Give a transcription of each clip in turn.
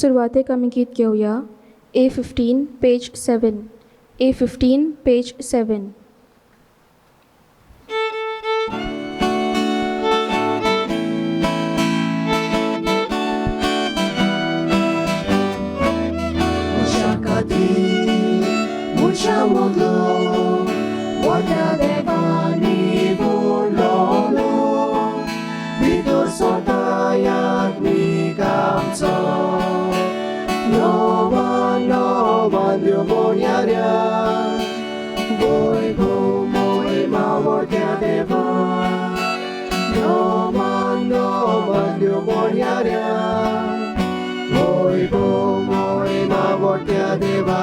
सुरवातेक आमी गीत घेवया A15 page 7. A15 page 7. Mucha modlo, wanya devani bulolo, bidur sodayat mi kamso. No one lyomonyaria, boy bo moy mawordya deva. No one lyomonyaria, boy bo moy mawordya deva.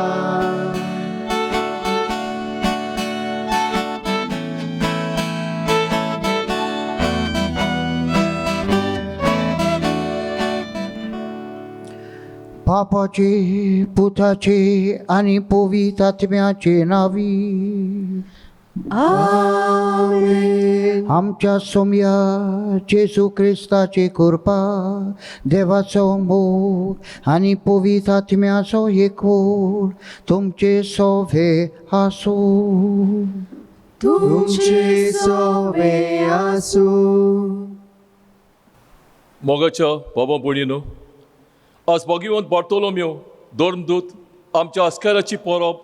बापाचे पुताचे आणि पवित्रात्म्याचे नावी आमेन. आमच्या सोम्या जेसू ख्रिस्ताची कृपा देवाचो मोग आणि पवित्रात्म्याचो एकवट तुमचे सोवे आसू. तुमचे सोवे आसू. मोगाच्या बाबा भयणीनो, आज भगवंत बार्तोलोम्यो धर्मदूत आमच्या आस्काराची परब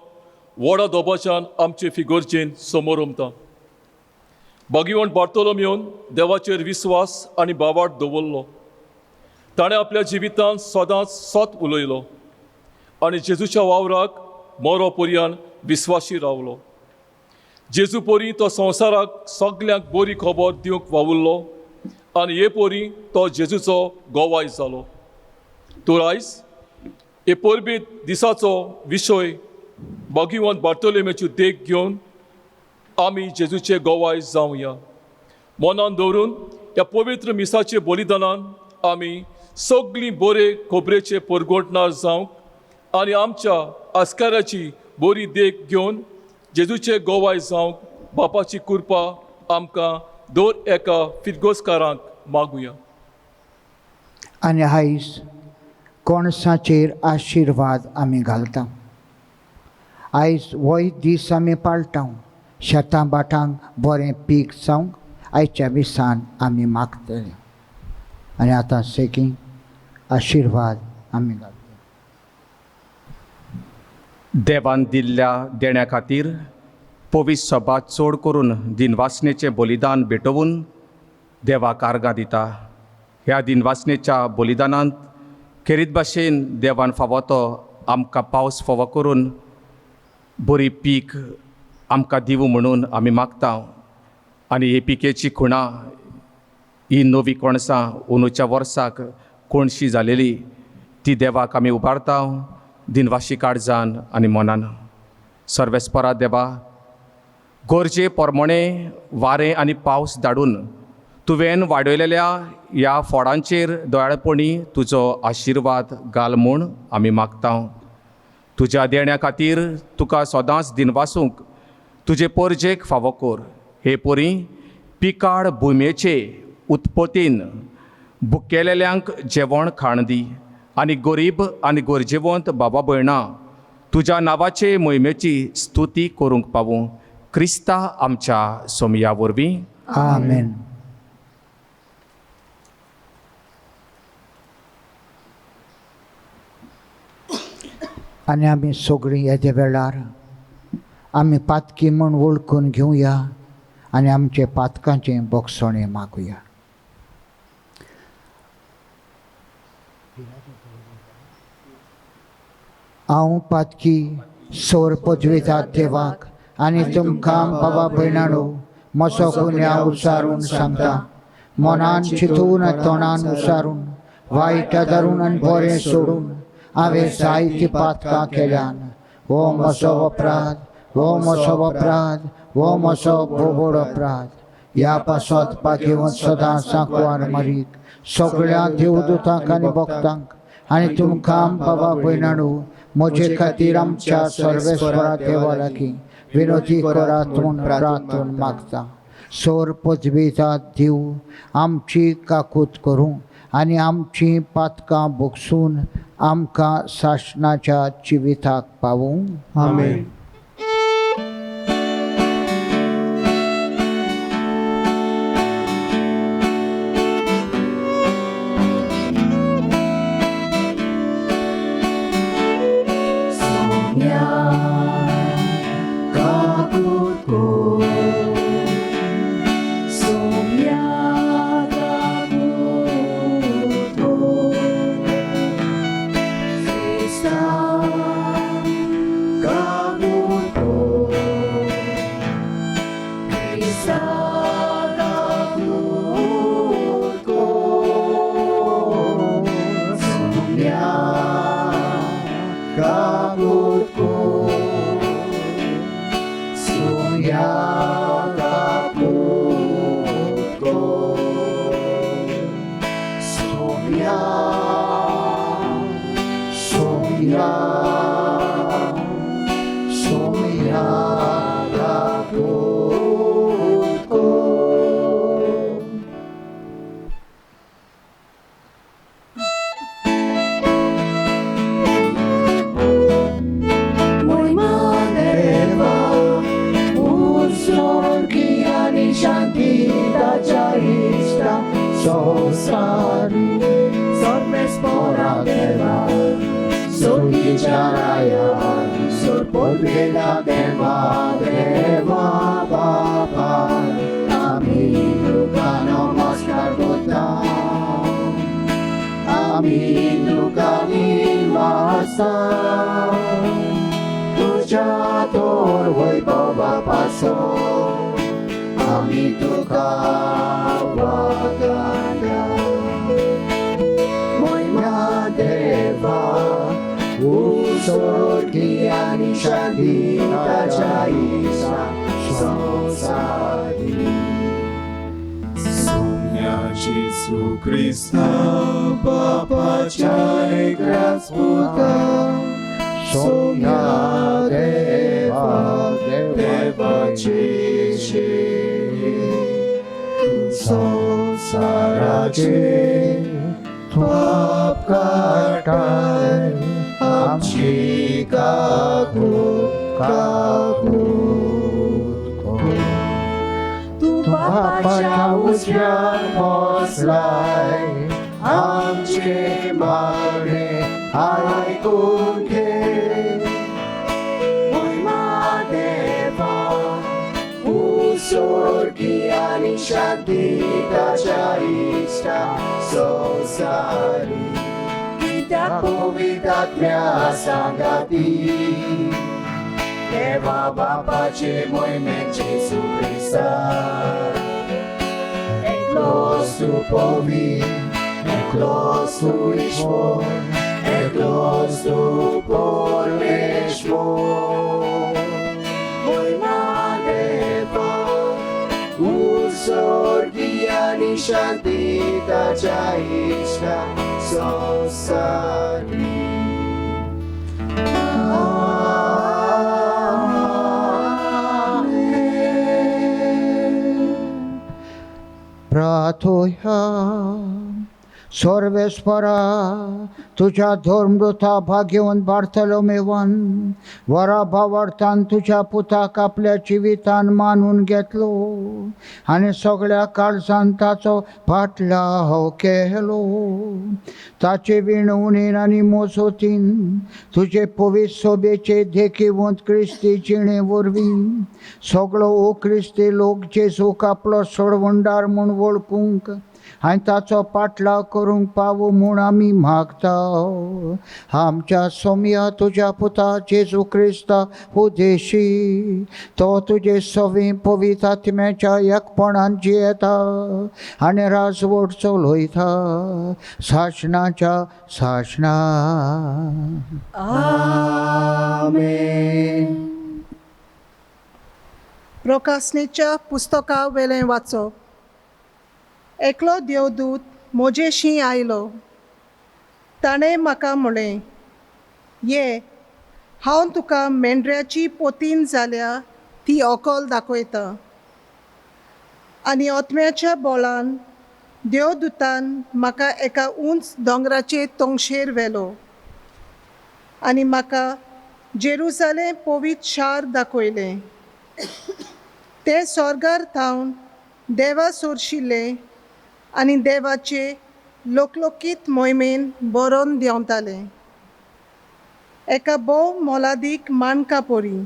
व्हडा दोबाच्यान आमचे फिगोरचेन समोर उमता. भगवंत बार्तोलोम्योन देवाचेर विस्वास आनी बाबाट दवरलो. ताणें आपल्या जिवितांत सदांच सत उलयलो आनी जेजूच्या वावराक मरो पर्यान विस्वासी रावलो. जेजू पोरी तो संवसाराक सगल्यांक बरी खबर दिवंक वावुरलो आनी हे पोरी तो जेजूचो गोवाय जालो. तर आयज हे परबेत दिसाचो विशय भगवंत बार्तोलोम्योची देख घेवन आमी जेजूचे गोवाय जावया. मनान दवरून ह्या पवित्र मिसाचे बलिदानान आमी सगळीं बरे खोबरेचे परगोटणार जावंक आनी आमच्या आस्काराची बरी देख घेवन जेजूचे गोवाय जावंक बापाची कृपा आमकां दर एका फिरगोसकारांक मागुया. आणि आयज कोणसाचेर आशिर्वाद आमी घालता. आयज होय दीस आमी पाळटा शेतां बाटांक बरें पीक जावंक आयच्या दिसान आमी मागतले. आनी आतां सेगीं आशिर्वाद आमी घालता. देवान दिल्ल्या देण्या खातीर पवित्र सभा चड करून दिनवासनेचें बलिदान भेटोवन देवाक आर्गां दिता. ह्या दिनवासनेच्या बलिदानांत खेरीत भाशेन देवान फावो तो आमकां पावस फावो करून बरी पीक आमकां दिवं म्हणून आमी मागता. आनी हे पिकेची खुणां ही नवी कोणसां अंदूच्या वर्साक कोणशी जालेली ती देवाक आमी उबारता दिनवाशी काळजान आनी मनान. सर्वेस्परा देवा, गरजे प्रमाणे वारें आनी पावस धाडून तुवें वाडयलेल्या ह्या फळांचेर दयाळपणी तुजो आशिर्वाद घाल म्हूण आमी मागता. तुज्या देण्या खातीर तुका सदांच दिनवासूंक तुजे परजेक फावो कर. हे परी पिकाळ भुंयेचे उत्पत्तीन भुकेलेल्यांक जेवण खाण दी आनी गरीब आनी गरजेवंत बाबा भयणां तुज्या नांवाचे मोहिमेची स्तुती करूंक पावूं. क्रिस्ता आमच्या सोमया वरवीं. आमेन. आनी आमी सगळीं येदे वेळार आमी पातकी म्हूण वळखून घेवया आनी आमचे पातकांचें बोगसणें मागुया. हांव पातकी सोर पदवेचा देवाक आनी तुमकां बाबा भयणांनो म्हजो गुन्यांव उच्चारून सांगता. मनान चिंतून तोंडान उच्चारून वायट धरून आनी बरें सोडून हांवें जायतीं पातकां केल्यान. हो म्हजो अपराध, हो म्हजो अपराध, हो म्हजो बोबड अपराध. ह्या पासत पागेवन सदां सांकवार मारीक सगळ्या देवदूतांक आनी भक्तांक आनी तुमकां बाबा भयणांनो म्हजे खातीर आमच्या सर्वेस्वरा देवा लागीं विनोदी करात म्हूण प्रार्थून मागता. सोर पदवेचा देव आमची काकूत करूं आनी आमची पातकां भोगसून आमकां शासनाच्या जिविताक पावूं. आमेन. Jesu Krista, Bapacia egras puta, Sonia Deva, Deva Cici, So Saraje, Tuap Kartai, Amchi Kagu, Bapacia usian moslai, Amchi Mare, Ai Kunke, Deva, Usorgiani Shantita Chaista, Sosari, Kita Puvitat Mea Sangati, Deva Bapa Ce Moimen Jesu Christa, Eklos tu Povi, Eklos tu Ishmor, Eklos tu Porveshmor, Deva, Usorgiani Shantita Chaista, Sosari. प्रार्थोया सर्वेश्वरा तुझ्या धर्मृता भाग्यवन बार्थलोमेवन वरा भावार्थान तुझ्या पुताक आपल्या जिवितान मानून घेतलो आनी सगळ्या काळजान ताचो फाटलाव केलो. ताचे विणवणेन आनी मोजोतीन तुझे पवित्र सोबेचे देखीवंत क्रिस्ती जिणे वरवीं सगळो ओ क्रिस्ती लोक जेजूक आपलो सोडवंडार म्हूण वळखूंक आनी ताचो पाटलाव करूंक पावो म्हूण आमी मागता. आमच्या सोम्या तुज्या पुता जेजू क्रिस्ता उदेशी तो तुजे सवे पवित्र आत्म्याच्या एकपणान जियेता आनी राजवट चलयता शासनाच्या शासना. आमेन. प्रकाशनेच्या पुस्तका वेलें वाचप. एकलो देवदूत म्हजेशी आयलो. ताणें म्हाका म्हळें, ये हांव तुका मेंढऱ्याची पोतीन जाल्या ती ओकोल दाखयता. आनी ओतम्याच्या बोळान देवदूतान म्हाका एका उंच दोंगराचे तोंगशेर व्हेलो. आनी म्हाका जेरुसालेम पवित्र शार दाखयलें. तें स्वर्गार थावन देवा सोरशिल्लें आनी देवाचे लोकलोकीत मोहिमेन बरोवन देंवतालें. एका भोव मोलादीक माणका पोरी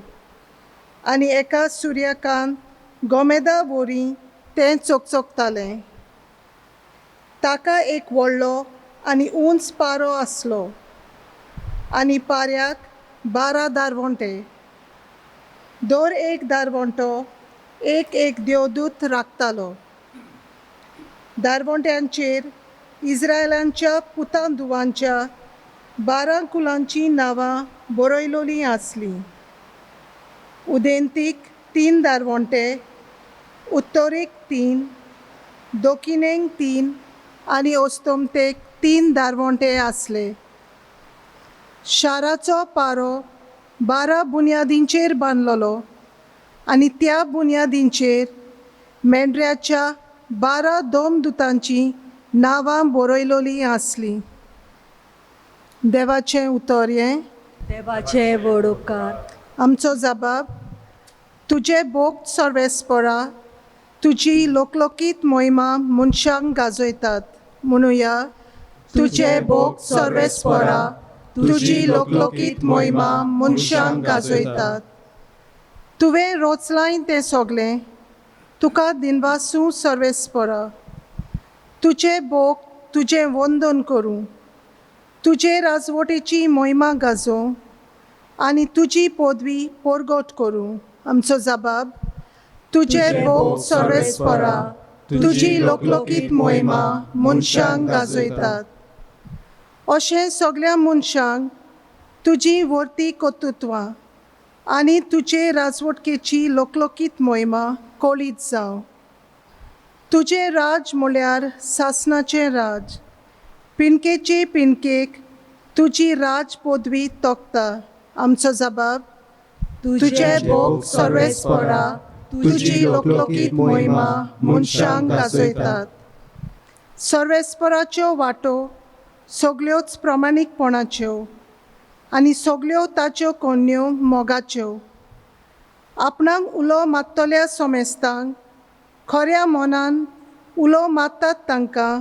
आनी एका सुर्यकांत गोमेदा वोरी तें चोकचोकतालें. ताका एक व्हडलो आनी उंच पारो आसलो आनी पाऱ्याक 12 दारवंटे. दर एक दारवंटो एक देवदूत राखतालो. दारवंट्यांचेर इस्रायलांच्या पुतांदुवांच्या 12 कुलांची नांवां बरयलोलीं आसलीं. उदेंतीक 3 दारवंटे, उत्तरेक 3, दोखिणेक 3 आनी ओस्तोमतेक 3 दारवंटे आसले. शाराचो पारो 12 बुन्यादींचेर बांदलोलो आनी त्या बुन्यादींचेर मेंढऱ्याच्या 12 दोमदूतांची नांवां बरयलोलीं आसलीं. देवाचें उतर हें. देवाचे वडोवकार. आमचो जबाब. तुजे भोग सर्वेस्परा तुजी लोकलोकीत मोहिमा मनशांक गाजयतात. म्हणुया, तुजे भोग सर्वेस्परा तुजी लोकलोकीत मोहिमा मनशांक गाजयतात. तुवें रोचलाय तें सोगलें तुका दिनवासू सर्वेस्परा. तुजे भोग तुजें वंदन करूं, तुजे राजवटीची मोहिमा गाजोवं आनी तुजी पदवी परगट करूं. आमचो जबाब. तुजे भोग सर्वेस्परा तुजी लोकलोकीत मोहिमा मनशांक गाजयतात. अशें सगळ्या मनशांक तुजी वर्ती कर्तृत्वां आनी तुजे राजवटकेची लोकलोकीत मोहिमा कळीत जावं. तुजें राज म्हळ्यार सासणाचें राज. पिणकेचे पिणकेक तुजी राज पदवी तोखता. आमचो जबाब. तुजे भोग सर्वेस्परा तुजी लोकलोकीत मोहिमा मनशांक गाजयतात. सर्वेस्पराच्यो वाटो सगळ्योच प्रामाणीकपणाच्यो आनी सगळ्यो ताच्यो कन्यो मोगाच्यो. आपणाक उलो मागतल्या सोमेस्तांक खऱ्या मनान उलो मागतात तांकां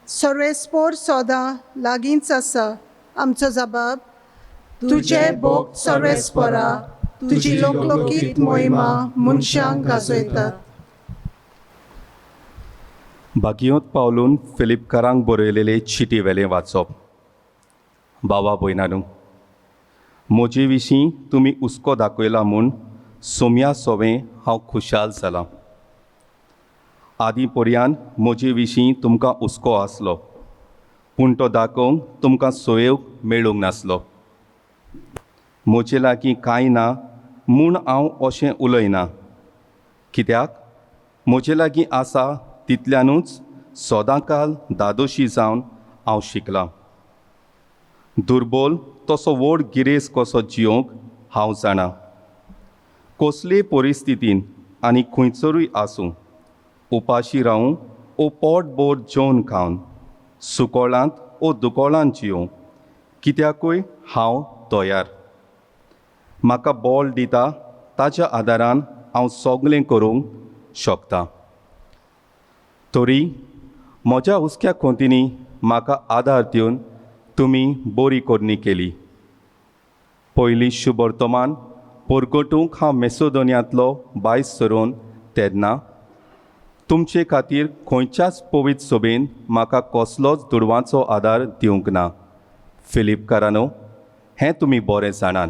सर्वेस्पर सदां लागींच आसा. आमचो जबाब. तुजे भोग सर्वेस्परा तुजी लोकलोकीत मोहिमा मनशांक गाजयतात. भागयोत पावलून फिलिपकारांक बरयलेले चिटी वेलें वाचप. भावा भयणानू, म्हजे विशीं तुमी हुस्को दाखयला म्हूण सोम्या सोवें हांव खुशाल जालां. आदीं पर्यान म्हजे विशीं तुमकां हुस्को आसलो, पूण तो दाखोवंक तुमकां सोयेवक मेळूंक नासलो. म्हजे लागीं कांय ना म्हूण हांव अशें उलयना, कित्याक म्हजे लागीं आसा तितल्यानूच सदांकाल दादोशी जावन हांव शिकलां. दुर्बल तसो व्हड गिरेस्त कसो जियोंक हांव जाणा. कसलेय परिस्थितीन आनी खंयसरूय आसूं, उपाशी रावूं ओ पोटभर जेवन खावन, सुकळांत ओ दुकोळांत जियोंक, कित्याकूय हांव तयार. म्हाका बळ दिता ताच्या आदारान हांव सगळें करूंक शकतां. तरी म्हज्या हुस्क्या खोंतींनी म्हाका आदार दिवन तुमी बरी करणी केली. पयलीं शुभवर्तमान परगटूंक हांव मेसोदोनियांतलो भायर सरून तेन्ना तुमचे खातीर खंयच्याच पवित्र सभेन म्हाका कसलोच दुडवांचो आदार दिवंक ना. फिलिपकारांनो, हें तुमी बरें जाणात.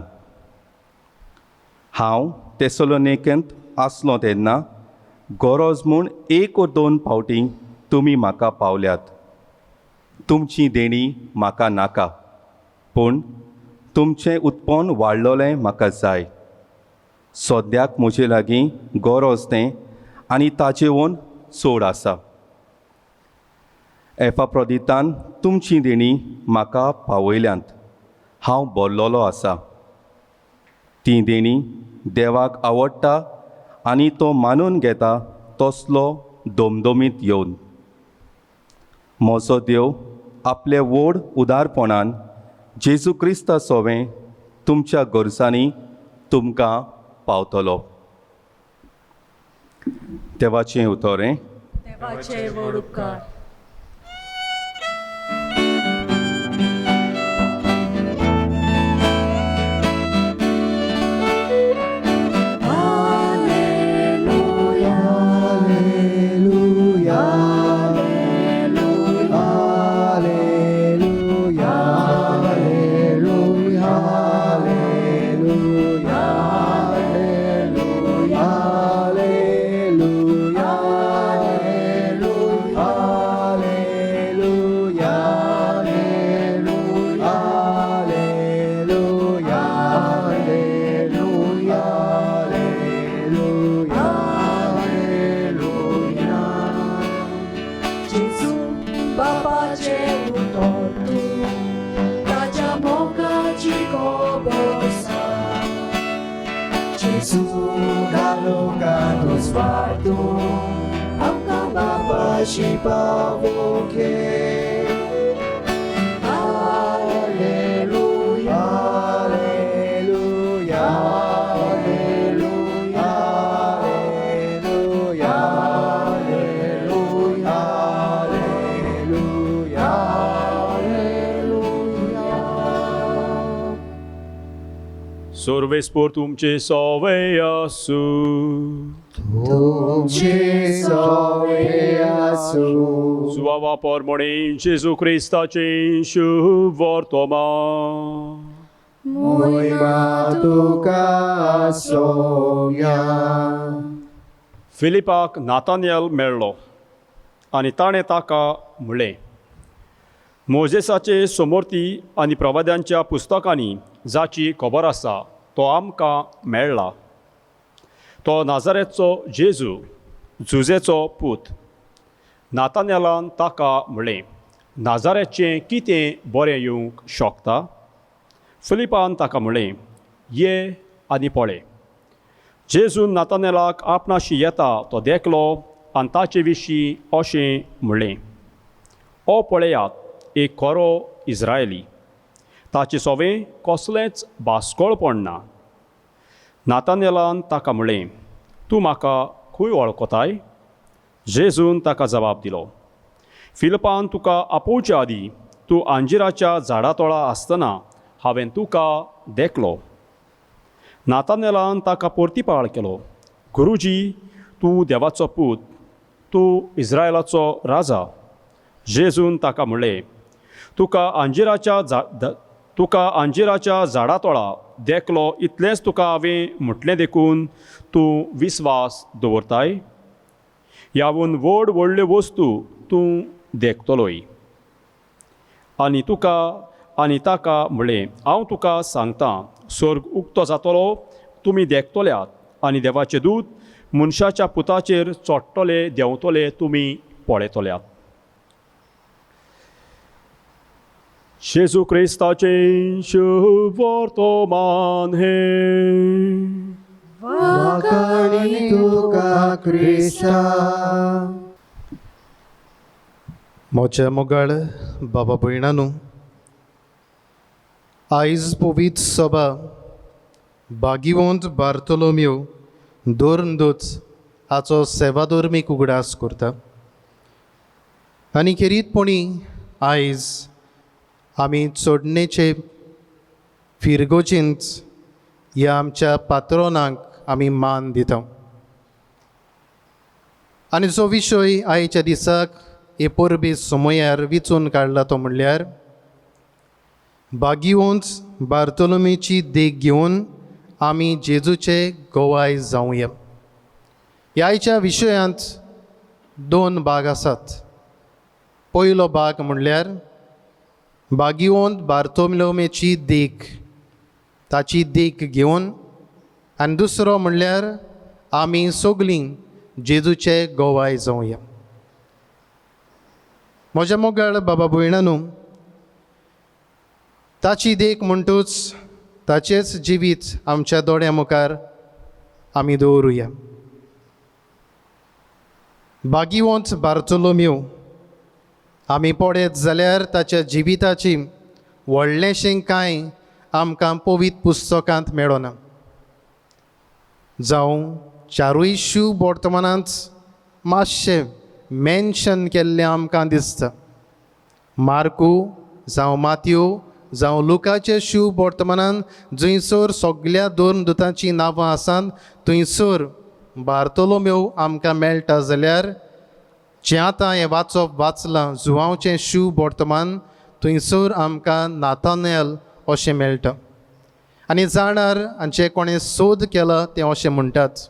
हांव तेसलोनिकेंत आसलो तेन्ना गरज म्हूण 1 वा 2 फावटीं तुमी म्हाका पावल्यात. तुमची देणी म्हाका नाका, पूण तुमचें उत्पन्न वाडलोलें म्हाका जाय. सद्याक म्हजे लागीं गरज तें आनी ताचेवन चड आसा. एफाफ्रोदितान तुमची देणी म्हाका पावयल्यांत हांव भरलोलो आसा. ती देणी देवाक आवडटा आनी तो मानून घेता तसलो दोमदोमीत येवन. म्हजो देव आपले व्हड उदारपणान जेजू क्रिस्ता सोवें तुमच्या गरजांनी तुमकां पावतलो. देवाचें उतोरें. देवाचे व्हड उपकार. Sorvespor तुमचे सवे आसू. तुमचे सवे आसूं. सुवावा पोरमोणे जेजू क्रिस्ताचे शुभ वर्तमान. मोहिमा तुका आसूंया. फिलिपाक नातानियल मेळ्ळो आनी ताणें ताका म्हणलें, मोजेसाचे समोर्ती आनी प्रवाद्यांच्या पुस्तकांनी जाची खबर आसा तो आमकां मेळ्ळा. तो नाजारेचो जेजू, जुजेचो पूत. नातानेलान ताका म्हणलें, नाजारेचें कितें बरें येवंक शकता? फिलिपान ताका म्हणलें, ये आनी पळय. जेजून नातानेलाक आपणाशी येता तो देखलो आनी ताचे विशीं अशें म्हणलें, ओ पळयात, एक खरो इस्रायली. ताचे सोवें कसलेंच भास्कोळपण ना. नातानेलान ताका म्हणलें, तूं म्हाका खंय वळखताय? जेजून ताका जबाब दिलो, फिलिपान तुका आपोवच्या आदीं तूं आंजिराच्या झाडा तळा आसतना हांवें तुका देखलो. नातानेलान ताका परतीपाळ केलो, गुरुजी, तूं देवाचो पूत, तूं इस्रायलाचो राजा. जेजून ताका म्हणलें, तुका आंजिराच्या झाडा तळा देखलो इतलेंच तुका हांवें म्हटलें देखून तूं विस्वास दवरताय? ह्यावून व्हड व्हडल्यो वस्तू तूं देखतलोय. आनी ताका म्हणलें, हांव तुका सांगतां, स्वर्ग उक्तो जातलो, तुमी देखतल्यात आनी देवाचे दूत मनशाच्या पुताचेर चोडटले देंवतले तुमी पळयतल्यात. जेजू क्रिस्ताचें शुभ वर्तमान हे. वाखाणी तुका क्रिस्ता. मोचे मोगाळ बाबा भयणांनो, आयज पवित्र सभा भागिवंत बार्तोलोम्यो दोर्नदूत हाचो सेवाधर्मीक उगडास करता. आनी खेरीतपणी आयज आमी चोडणेचे फिरगोचींत ह्या आमच्या पात्रोनाक आमी मान दिता. आनी जो विशय आयच्या दिसाक हे परबे समयार विचून काडला तो म्हणल्यार भागिवंत बार्तोलोमेची देख घेवन आमी जेजूचे गोवाय जावया. ह्या आयच्या विशयांत दोन भाग आसात. पयलो भाग म्हणल्यार भागिवंत बार्तोलोमेची देख, ताची देख घेवन, आनी दुसरो म्हणल्यार आमी सगळीं जेजूचे गोवाय जावया. म्हज्या मोगाळ बाबा भयणांनो, ताची देख म्हणटूच ताचेच जिवीत आमच्या दोळ्या मुखार आमी दवरुया. भागिवंत बार्तोलोम्यो आमी पळयत जाल्यार ताच्या जिविताची व्हडलेंशें कांय आमकां पवित्र पुस्तकांत मेळना. जावं चारूय शुभ वर्तमानांत मातशें मेन्शन केल्लें आमकां दिसता. मार्कू जावं माथ्यू जावं लुकाचे शुभ वर्तमानान जंयसर सगळ्या दोन दुतांची नांवां आसात थंयसर बार्तोलोमेव आमकां मेळटा जाल्यार जें आतां हें वाचलां जुवांवचें शुभ वर्तमान थंयसर आमकां नातानेल अशें मेळटा. आनी जाणार आनी जे कोणें सोद केला तें अशें म्हणटात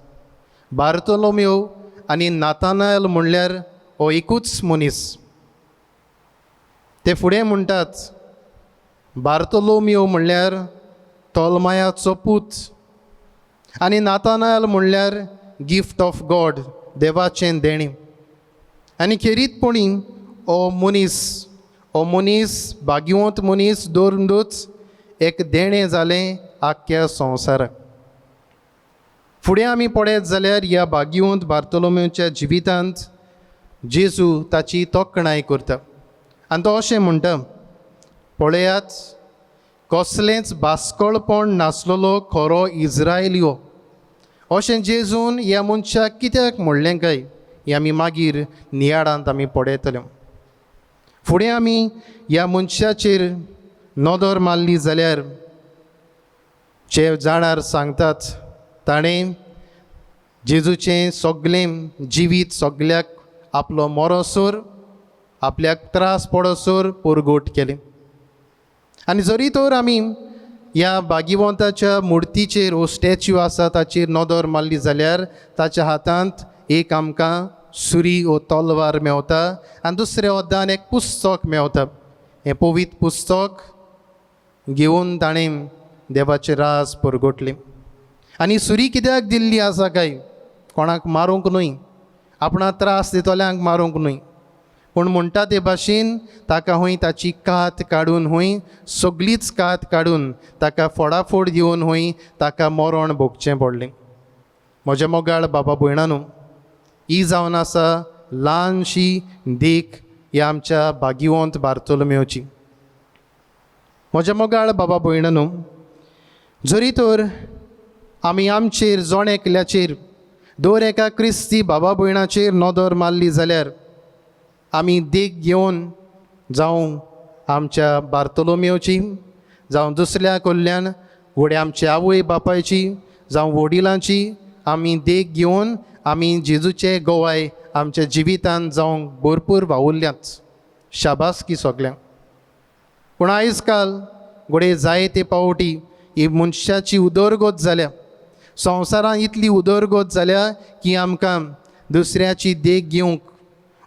बार्तोलोमेव आनी नातानेल म्हणल्यार हो एकूच मनीस. ते फुडें म्हणटात बार्तोलोमेव म्हणल्यार तोलमायाचो पूत आनी नातानेल म्हणल्यार गिफ्ट ऑफ गॉड देवाचें देणें. आनी खेरीतपणी हो मनीस भाग्यवंत मनीस दवरूनच एक देणें जालें आख्ख्या संवसाराक. फुडें आमी पळयत जाल्यार ह्या भाग्यवंत बार्तोलोमेवच्या जिवितांत जेजू ताची तोखणाय करता आनी तो अशें म्हणटा पळयात कसलेंच भास्कळपण नासलेलो खरो इज्रायली अशें जेजून ह्या मनशाक कित्याक म्हणलें काय हें आमी मागीर नियाळांत आमी पळयतले. फुडें आमी ह्या मनशाचेर नदर मारली जाल्यार जे जाणार सांगतात ताणें जेजूचें सगळें जिवीत सगळ्याक आपलो मरोसोर आपल्याक त्रास पडोसोर पुरगोट केलें. आनी जरी तर आमी ह्या भाग्यवंताच्या मुर्तीचेर वो स्टॅच्यू आसा ताचेर नदर मारली जाल्यार ताच्या हातांत एक आमकां सुरी वो तलवार मेवता आनी दुसऱ्या वद्दान एक पुस्तक मेवता. हें पवित्र पुस्तक घेवन ताणें देवाचें राज पुरगोटलें. आनी सुरी कित्याक दिल्ली आसा काय कोणाक मारूंक न्हय आपणाक त्रास दितल्यांक मारूंक न्हय पूण म्हणटा ते भाशेन ताका हूंय ताची कात काडून हूंय सगळीच कात काडून ताका फोडाफोड दिवन हूंय ताका मरण भोगचें पडलें. म्हज्या मोगाळ बाबा भयणांनो ही जावन आसा ल्हानशी देख ह्या आमच्या भाग्यवंत बार्तोलोमेवची. म्हज्या मोगाळ बाबा भयणांनो जरी तर आमी आमचेर जोण एकल्याचेर दर एका क्रिस्ती बाबा भयणाचेर नदर मारली जाल्यार आमी देख घेवन जावं आमच्या बार्तोलोमेवची जावं दुसऱ्या कडल्यान व्हडे आमच्या आवय बापायची जावं वडिलांची आमी देख घेवन आमी जेजूचे गोवाय आमच्या जिवितांत जावंक भरपूर वावुरल्यांत शाबासकी सगल्यांक. पूण आयज काल घोडे जायते पावटी ही मनशाची उदरगत जाल्या संवसारांत इतली उदरगत जाल्या की आमकां दुसऱ्याची देख घेवंक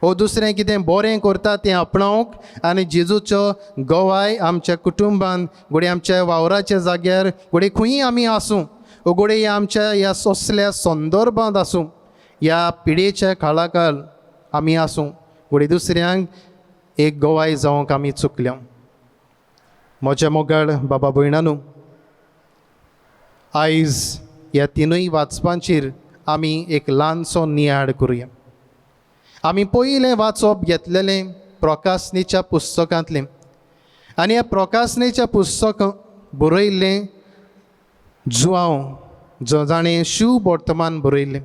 वो दुसरें कितें बरें करता तें आपणावंक आनी जेजूचो गोवाय आमच्या कुटुंबान घोडे आमच्या वावराच्या जाग्यार घोडे खंयी आमी आसूं वो घोडे आमच्या ह्या असल्या संदर्भांत आसूं ह्या पिडेच्या काळाकाल आमी आसूं घोडे दुसऱ्यांक एक गोवाय जावंक आमी चुकल्या. म्हज्या मोगाळ बाबा भयणांनो आयज ह्या तिनूय वाचपांचेर आमी एक ल्हानसो नियाळ करुया. आमी पयलें वाचप घेतलेलें प्रकाशनेच्या पुस्तकांतलें आनी ह्या प्रकाशनेच्या पुस्तक बरयल्लें जुआंव जो जाणें शुभ वर्तमान बरयल्लें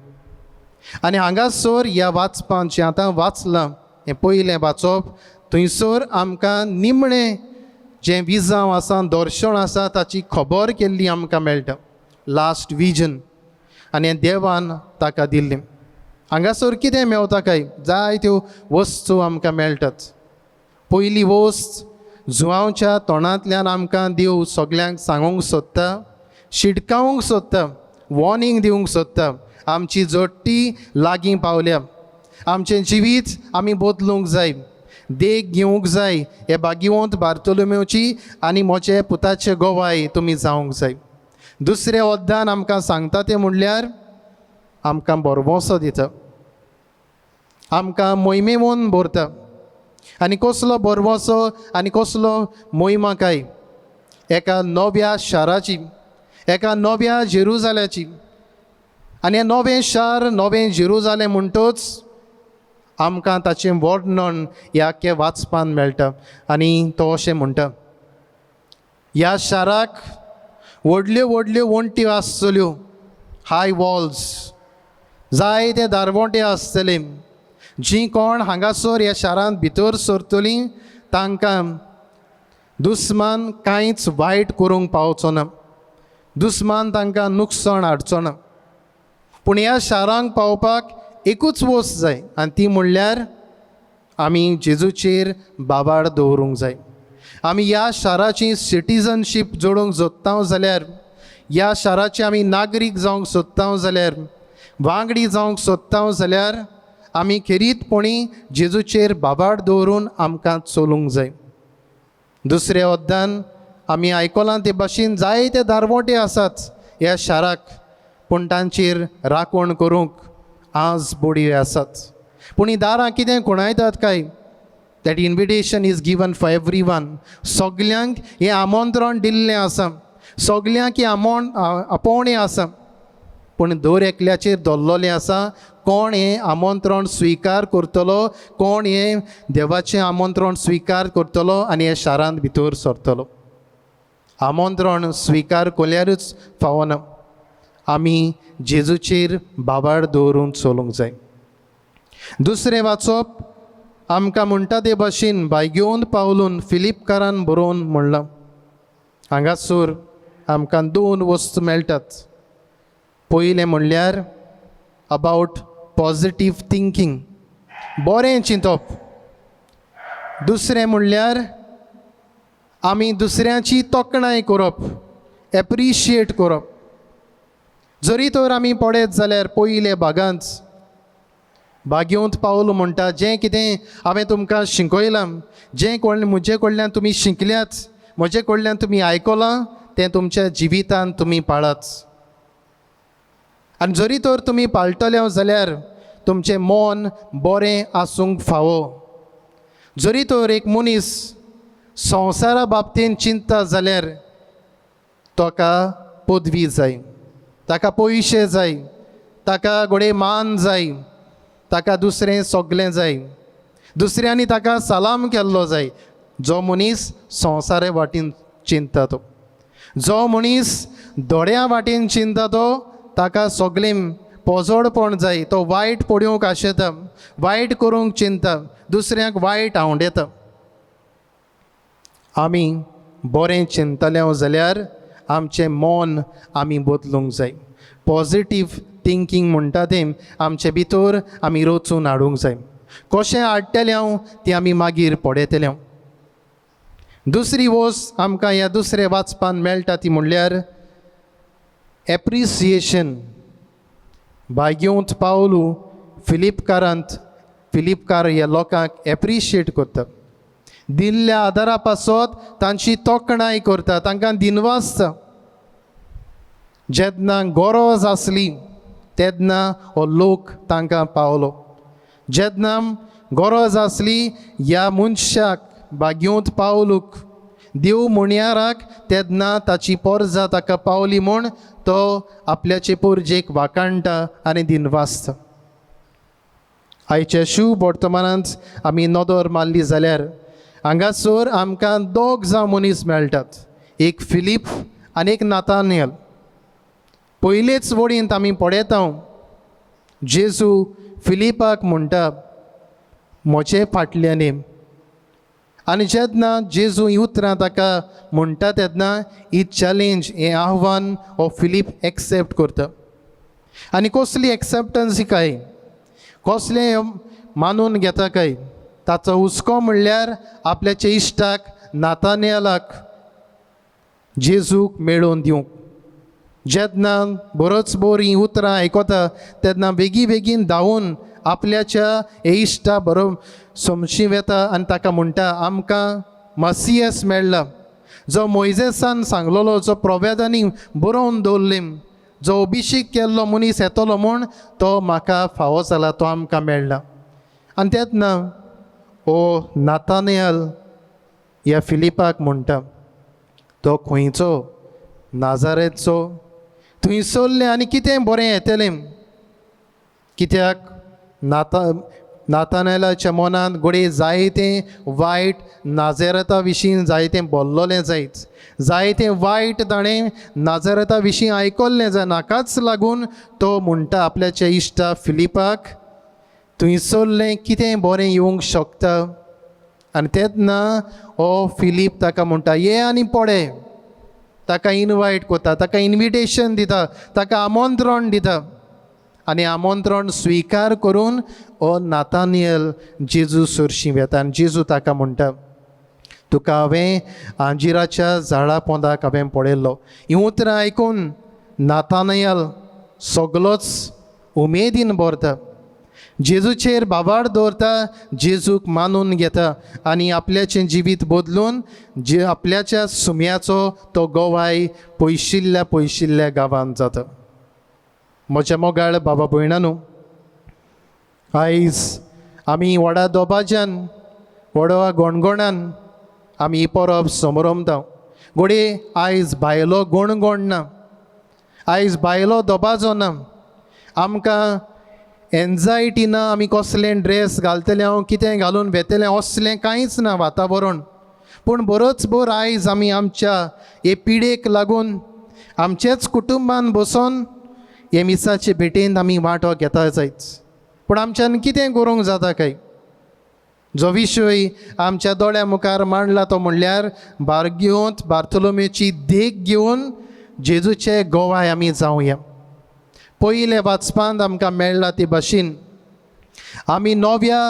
आनी हांगासर ह्या वाचपांत जें आतां वाचलां हें पयलें वाचप थंयसर आमकां निमणें जें विजांव आसा दर्शण आसा ताची खबर केल्ली आमकां मेळटा लास्ट विजन आनी हें देवान ताका दिल्लें. हांगासर कितें मेवता काय जायत्यो वस्तू आमकां मेळटात. पयली वस्त जुआंवच्या तोंडांतल्यान आमकां देव सगल्यांक सांगूंक सोदता शिडकावंक सोदता वॉर्निंग दिवंक सोदता आमची जोडटी लागीं पावल्या आमचें जिवीत आमी बदलूंक जाय देख घेवंक जाय हे भाग्यवंत बार्तोलोमेवची आनी म्हजे पुताचे गोवाय तुमी जावंक जाय. दुसऱ्या वद्दान आमकां सांगता तें म्हणल्यार आमकां बरवोसो दिता आमकां मोहिमेवन भरता आनी कसलो बरवोसो आनी कसलो मोहिमा काय एका नव्या शाराची एका नव्या जेरुजाल्याची आनी हें नवें शार नवें जेरुजालेम म्हणटच आमकां ताचें वर्णन ह्या वाचपान मेळटा आनी तो अशें म्हणटा ह्या शाराक व्हडल्यो व्हडल्यो वण्ट्यो आसतल्यो, हाय वॉल्स, जायते दारवोटे आसतले. जीं कोण हांगासर ह्या शारांत भितर सरतलीं तांकां दुस्मान कांयच वायट करूंक पावचो ना, दुस्मान तांकां नुकसाण हाडचो ना. पूण ह्या शारांक पावपाक एकूच वस्त जाय, आनी ती म्हणल्यार आमी जेजूचेर बाबाड दवरूंक जाय. आमी ह्या शाराची सिटीजनशीप जोडूंक सोदता जाल्यार, ह्या शाराचे आमी नागरीक जावंक सोदता जाल्यार, वांगडी जावंक सोदता जाल्यार आमी खेरीतपणी जेजूचेर बाबाड दवरून आमकां चलूंक जाय. दुसऱ्या वद्दान आमी आयकलां ते भाशेन जायते दारवोटे आसात ह्या शाराक, पूण तांचेर राखण करूंक आज बोडी आसात. पूण हीं दारां कितें कोणायतात काय? That invitation is given for every one. सगल्यांक हें आमंत्रण दिल्लें आसा, सगल्यांक हें आपोवणें आसा, पूण दर एकल्याचेर दल्लोलें आसा कोण हें आमंत्रण स्विकार करतलो, कोण हें देवाचें आमंत्रण स्विकार करतलो आनी ह्या शारांत भितर सरतलो. आमंत्रण स्विकार केल्यारूच फावना, आमी जेजूचेर बाबाड दवरून चलूंक जाय. दुसरें वाचप आमकां म्हणटा ते भाशेन बायगेवन पावलून फिलिपकारान बरोवन म्हणलां. हांगासर आमकां 2 वस्तू मेळटात. पयलें म्हणल्यार अबावट पॉजिटीव थिंकींग, बरें चिंतप. दुसरें म्हणल्यार आमी दुसऱ्याची तोखणाय करप, एप्रिशिएट करप. जरी तर आमी पळयत जाल्यार पयले भागांत बागेवंत पावलो म्हणटा, जें कितें हांवें तुमकां शिकयलां, जें म्हजे कडल्यान तुमी शिकल्यात, म्हजे कडल्यान तुमी आयकलां, तें तुमच्या जिवितांत तुमी पाळात. आनी जरी तर तुमी पाळटले जाल्यार तुमचें मन बरें आसूंक फावो. जरी तर एक मनीस संवसारा बाबतींत चिंतता जाल्यार ताका पदवी जाय, ताका पयशे जाय, ताका घोडे मान जाय, ताका दुसरें सगलें जाय, दुसऱ्यांनी ताका सलाम केल्लो जाय. जो मनीस संवसारा वाटेन चिंतता तो, जो मनीस दोड्या वाटेन चिंतता तो, ताका सगलें पोजोडपण जाय. तो वायट पडूंक आशेता, वायट करूंक चिंता, दुसऱ्यांक वायट आवडेता. आमी बरें चिंतले जाल्यार आमचें मन आमी बदलूंक जाय. पॉजिटीव थिंकींग म्हणटा तें आमचे भितर आमी रचून हाडूंक जाय. कशें हाडटले हांव तें आमी मागीर पळयतले. दुसरी वस्त आमकां ह्या दुसऱ्या वाचपान मेळटा ती म्हणल्यार एप्रिसिएशन. बागेवंत पावलू फिलिपकार ह्या लोकांक एप्रिशिएट करता, दिल्ल्या आदारा पासत तांची तोखणाय करता, तांकां दिनवासता. जेन्ना गरज आसली तेन्ना हो लोक तांकां पावलो. जेन्ना गरज आसली ह्या मनशाक बागेवंत पावलूक, देव म्हणयाराक, तेन्ना ताची पोरजां ताका पावली म्हूण तो आपल्याचे पोरजेक वाकाणटा आनी दिनवासता. आयच्या शुभ वर्तमानांत आमी नदर मारली जाल्यार हांगासर आमकां 2 जावं मनीस मेळटात, एक फिलीप आनी एक नातानियल. पयलेच वडींत आमी पळयता जेजू फिलिपाक म्हणटा म्हजे फाटल्यान. आनी जेन्ना जेजू हीं उतरां ताका म्हणटा तेन्ना ही चॅलेंज, हें आव्हान हो फिलीप एक्सेप्ट करता. आनी कसली एक्सेप्टन्स काय, कसलें मानून घेता काय, ताचो हुस्को म्हणल्यार आपल्याच्या इश्टाक नातानियलाक जेजूक मेळोवन दिवंक. जेन्ना बरोच बोर हीं उतरां आयकता तेन्ना बेगीन धांवून आपल्याच्या हे इश्टा बरो समशी वेता आनी ताका म्हणटा आमकां मसियस मेळ्ळा, जो मोइजेसान सांगलोलो, जो प्रोवेदांनी बरोवन दवरलें, जो अभिशेक केल्लो मनीस येतलो म्हूण तो म्हाका फावो जाला, तो आमकां मेळ्ळा. आनी तेन्ना ओ नातानियल ह्या फिलिपाक म्हणटा तो खंयचो? नाजारेचो. थंय सरलें आनी कितें बरें येतलें? कित्याक नातानेलाच्या मनांत घोडे जायतें वायट नाझारेता विशीं जायतें बोल्लोलें जायत, जायतें वायट ताणें नाझारेता विशीं आयकल्लें जाय. नाकाच लागून तो म्हणटा आपल्याच्या इश्टा फिलिपाक, थंयसरलें कितें बरें येवंक शकता. आनी तेन्ना हो फिलीप ताका म्हणटा ये आनी पळय. ताका इनवायट कोता, ताका इन्विटेशन दिता, ताका आमंत्रण दिता. आनी आमंत्रण स्विकार करून हो नातानियल जेजू सरशीं वेता. आनी जेजू ताका म्हणटा तुका हांवें आंजिराच्या झाडा पोंदाक हांवें पळयल्लो. हीं उतरां आयकून नातानियल सगलोच उमेदीन भरता, जेजूचेर बाबाड दवरता, जेजूक मानून घेता आनी आपल्याचें जिवीत बदलून जे आपल्याच्या सुम्याचो तो गोवाय पयशिल्ल्या गांवांत जाता. म्हज्या मोगाळ बाबा भयणांनो, आयज आमी व्हडा दोबाज्यान व्हडा गोणगोणान आमी ही परब समरमता. घोडे आयज भायलो गोणगोण ना, आयज भायलो दोबाजो ना, आमकां एन्जायटी ना, आमी कसलें ड्रेस घालतले, हांव कितें घालून वेतलें असलें कांयच ना वातावरण. पूण बरोच भर आयज आमी आमच्या हे पिडेक लागून आमचेच कुटुंबान बसून हे मिसाचे भेटेंत आमी वांटो घेता जायत. पूण आमच्यान कितें करूंक जाता काय? जो विशय आमच्या दोळ्या मुखार मांडला तो म्हणल्यार बार्गियोंत बार्तोलोमेची देख घेवन जेजूचे गोवाय आमी जावया. पयले वाचपांत आमकां मेळ्ळा ते भाशेन आमी नव्या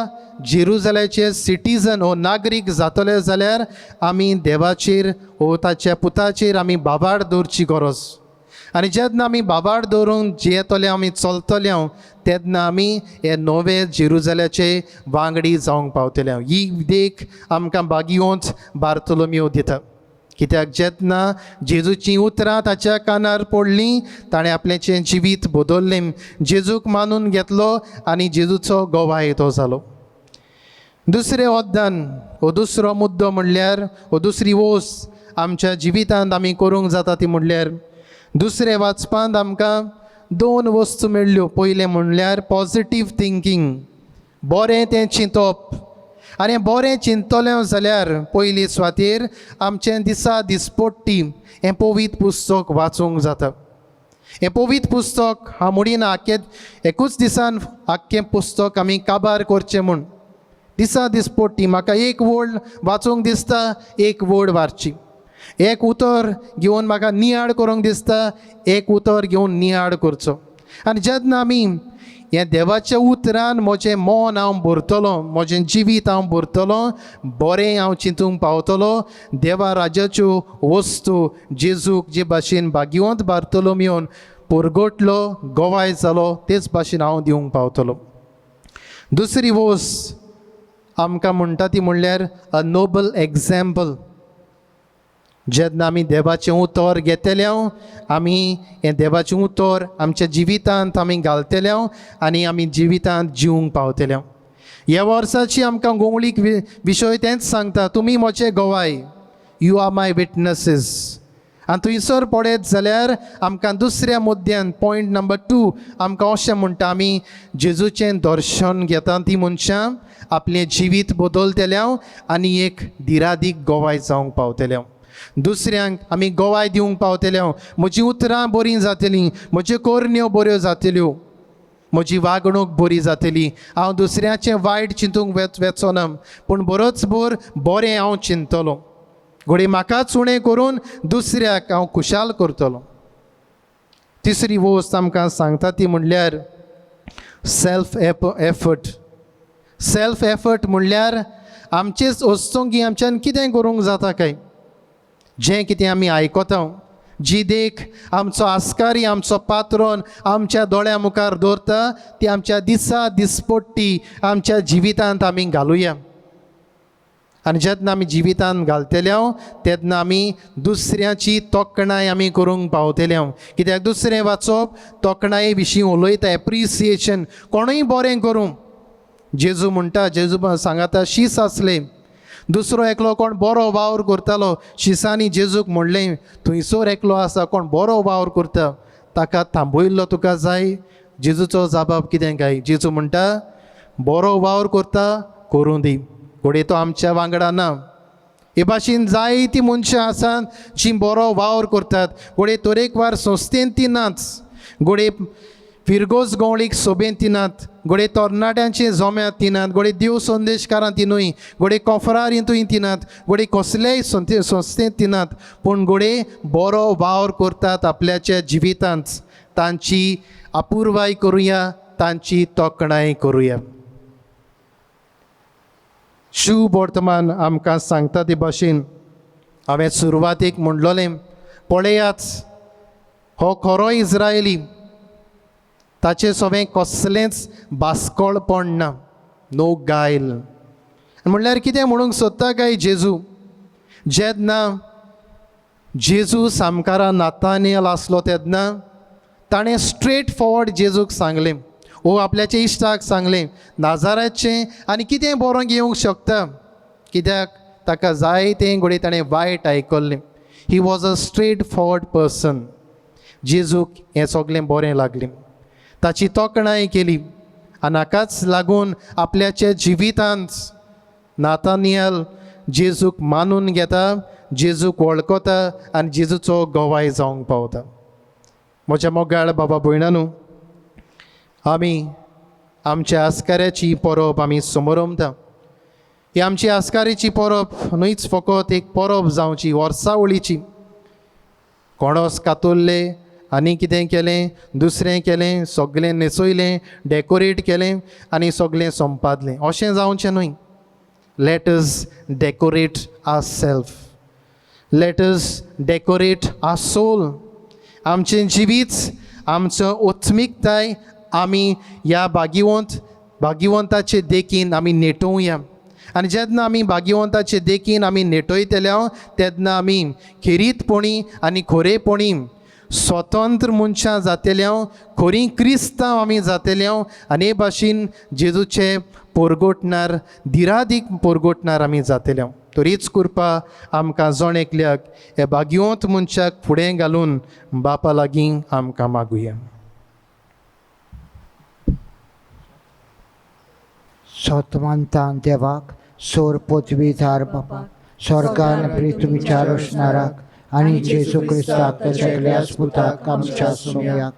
जेरुजलेचे सिटीजन वो नागरीक जातले जाल्यार आमी देवाचेर वो ताच्या पुताचेर आमी बाबाड दवरची गरज. आनी जेन्ना आमी बाबाड दवरून जियेतले आमी चलतले तेन्ना आमी हे नवे जेरुजलेचे वांगडी जावंक पावतले. ही देख आमकां बार्गियोंत बार्तोलोमेव दिता. कित्याक जेन्ना जेजूची उतरां ताच्या कानार पडलीं ताणें आपलेचें जिवीत बदल्लें, जेजूक मानून घेतलो आनी जेजूचो गोवाय तो जालो. दुसरे वद्दान हो दुसरो मुद्दो म्हणल्यार हो दुसरी वोस आमच्या जिवितांत आमी करूंक जाता ती म्हणल्यार दुसरे वाचपांत आमकां दोन वस्तू मेळ्ळ्यो. पयलें म्हणल्यार पॉजिटीव थिंकींग, बरें तें चिंतप. आनी बरें चिंतलें जाल्यार पयली सुवातेर आमचें दिसा दिसपट्टी हें पवित्र पुस्तक वाचूंक जाता. हें पवित्र पुस्तक हांव म्हणिना एकूच दिसान आख्खें पुस्तक आमी काबार करचें म्हूण. दिसा दिसपट्टी म्हाका एक वड वाचूंक दिसता, एक वड वारची. एक उतर घेवन म्हाका नियाळ करूंक दिसता, एक उतर घेवन नियाळ करचो. आनी जेन्ना आमी हें देवाच्या उतरान म्हजें मन हांव भरतलो, म्हजें जिवीत हांव भरतलो, बरें हांव चिंतूंक पावतलो, देवा राज्याच्यो वस्तू जेजूक जे भाशेन बार्गियोंत बार्तोलोमेवन परगटलो, गोवाय जालो, तेच भाशेन हांव दिवंक पावतलो. दुसरी वोस आमकां म्हणटा ती म्हणल्यार अ नोबल एग्जाम्पल. जेन्ना आमी देवाचें उतर घेतले आमी हें देवाचें उतर आमच्या जिवितांत आमी घालतले आनी आमी जिवितांत जिवंक पावतले. ह्या वर्साची आमकां गोंवळीक विशय तेंच सांगता, तुमी म्हजे गोवाय, यू आर माय विटनसीस. आनी थंयसर पळयत जाल्यार आमकां दुसऱ्या मुद्द्यान पॉयंट नंबर 2 आमकां अशें म्हणटा आमी जेजूचें दर्शन घेता ती मनशां आपलें जिवीत बदलतले आनी एक दिरादीक गोवाय जावंक पावतले. दुसऱ्यांक आमी गोवाय दिवंक पावतले, म्हजी उतरां बरीं जातलीं, म्हज्यो कोरण्यो बऱ्यो जातल्यो, म्हजी वागणूक बरी जातली. हांव दुसऱ्याचें वायट चिंतूंक वेचोना, पूण बरोच भर बरें हांव चिंतलो. घोडी म्हाकाच उणें करून दुसऱ्याक हांव खुशाल करतलो. तिसरी वोस्त आमकां सांगता ती म्हणल्यार सेल्फ एफर्ट. सेल्फ एफर्ट म्हणल्यार आमचेच वस्तूंकी आमच्यान कितें करूंक जाता काय. जें कितें आमी आयकता, जी देख आमचो आस्कारी, आमचो पात्रोन आमच्या दोळ्या मुखार दवरता ती आमच्या दिसा दिसपट्टी आमच्या जिवितांत आमी घालुया. आनी जेन्ना आमी जिवितांत घालतले तेन्ना आमी दुसऱ्याची तोखणाय आमी करूंक पावतले. कित्याक दुसरें वाचप तोखणाये विशीं उलयता, एप्रिसिएशन, कोणूय बरें करूं. जेजू म्हणटा, जेजू सांगता शीस आसलें, दुसरो एकलो कोण बरो वावर करतालो, शिसांनी जेजूक म्हणलें थंयसर एकलो आसा कोण बरो वावर करता, ताका थांबयल्लो तुका जाय. जेजूचो जबाब कितें काय? जेजू म्हणटा बरो वावर करता करूं दी. घोडे तो आमच्या वांगडा ना. हे भाशेन जायतीं मनशां आसात जीं बरो वावर करतात. घोडे तरेकवार संस्थेन ती नाच. घोडे फिरगोस गवळीक सोबेन तिनात. घोडे तरणाट्यांचे जोम्यात तिनात. घोडे देव संदेशकारां तिनूय. घोडे कॉफरार हितूय तिनात. घोडे कसलेय संस्थेंत तिनात. पूण घोडे बरो वावर करतात आपल्याच्या जिवितांत. तांची अपुरवाय करुया, तांची तोखणाय करुया. शुभ वर्तमान आमकां सांगता ते भाशेन हांवें सुरवातेक म्हणलोलें, पळयात हो खरो इस्रायली. ताचें सगळें कसलेंच भास्कळपण ना, नो गायल. म्हणल्यार कितें म्हणूंक सोदता काय जेजू, जेन्ना जेजू सामकारा नातानियल आसलो तेन्ना ताणें स्ट्रेट फॉवर्ड जेजूक सांगलें, वो आपल्याच्या इश्टाक सांगलें नाजाराचें आनी कितें बरों घेवंक शकता. कित्याक ताका जाय तें घोडे ताणें वायट आयकल्लें. He was a straightforward person. जेजूक हें सगळें बरें लागलें. ताची तोखणाय केली. आनी हाकाच लागून आपल्याच्या जिवितांत नातानियल जेजूक मानून घेता, जेजूक वळखता आनी जेजूचो गवाय जावंक पावता. म्हज्या मोगाळ बाबा भयणानू, आमी आमच्या आस्काऱ्याची परब आमी समोरमता. ही आमची आस्कारीची परब न्हूच फकत एक परब जावची वर्सावळीची. कोणोस कातुरले आनी कितें केलें, दुसरें केलें, सगळें न्हेसयलें, डॅकोरेट केलें आनी सगळें संपादलें, अशें जावचें न्हय. लेट अस डेकोरेट आवर सेल्फ. लेट अस डेकोरेट आवर सोल. आमचें जिवीत, आमचो ओत्मिकताय आमी ह्या भाग्यवंताचे देखीन आमी नेटोवया. आनी जेन्ना आमी भाग्यवंताचे देखीन आमी नेटयतल्या तेन्ना आमी खेरीतपणी आनी खोरेपणी स्वतंत्र मनशां जातल्या, खोरी क्रिस्तांव आमी जातल्या आनी हे भाशेन जेजूचे पोरगोटणार, धिरादीक पोरगोटणार आमी जातल्या. तरीच कृपा आमकां जण एकल्याक हे भाग्यवंत मनशाक फुडें घालून बापा लागीं आमकां मागुया. सतमंतान देवाक, सोर पृथ्वीधार बापा, स्वर्गान पृथ्वीचार असणाराक आनी जेजू क्रिस्ताक ताच्या एकल्या पुताक आमच्या सोम्याक,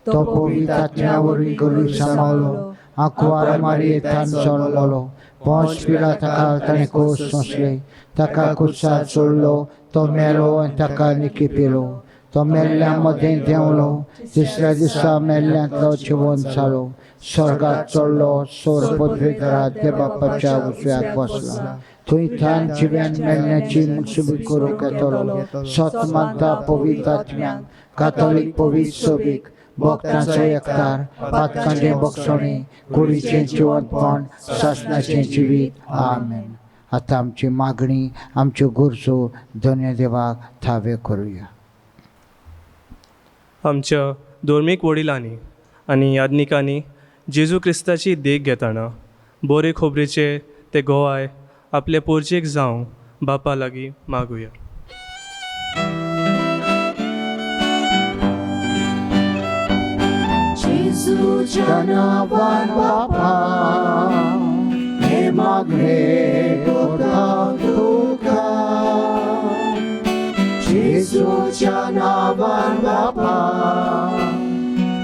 तो पवित्र आत्म्या वरवीं गलून सांबाळलो, आंकवार मारयेंतल्यान जल्मलो, पोंच पिलाताका ताणें कोस सोंसले, ताका कुसार चोडलो, तो मेलो आनी ताका निकिपिलो, तो मेल्ल्या मदें देंवलो, तिसऱ्या दिसा मेल्ल्यांतलो जिवंत जालो, स्वर्गाक चडलो, सोर पदवीधराक देव बापाच्या उजव्याक बसला, थंय थान जिव्यान मेल्ल्याची मुसुबी करूंक येतलो. सतमंता पवित्र आत्म्याक, कातोलीक पवित्र सभेक, भक्तांचो एकठार, पातकांचें बक्षणी, कुडीचें जिवंतपण, सासणाचें जिवीत. आमेन. आतां आमची मागणी, आमच्यो गरजो धन्य देवाक थावे करुया. आमच्या धर्मीक वडिलांनी आनी याज्ञिकांनी जेजू क्रिस्ताची देख घेताना बरे खोबरेचे ते गोवाय आपले पोरचेक जावं बापा लागीं मागुया. जेजूच्या नांवान बापा, हे मागणे करता तुका. जेजूच्या नांवान बापा,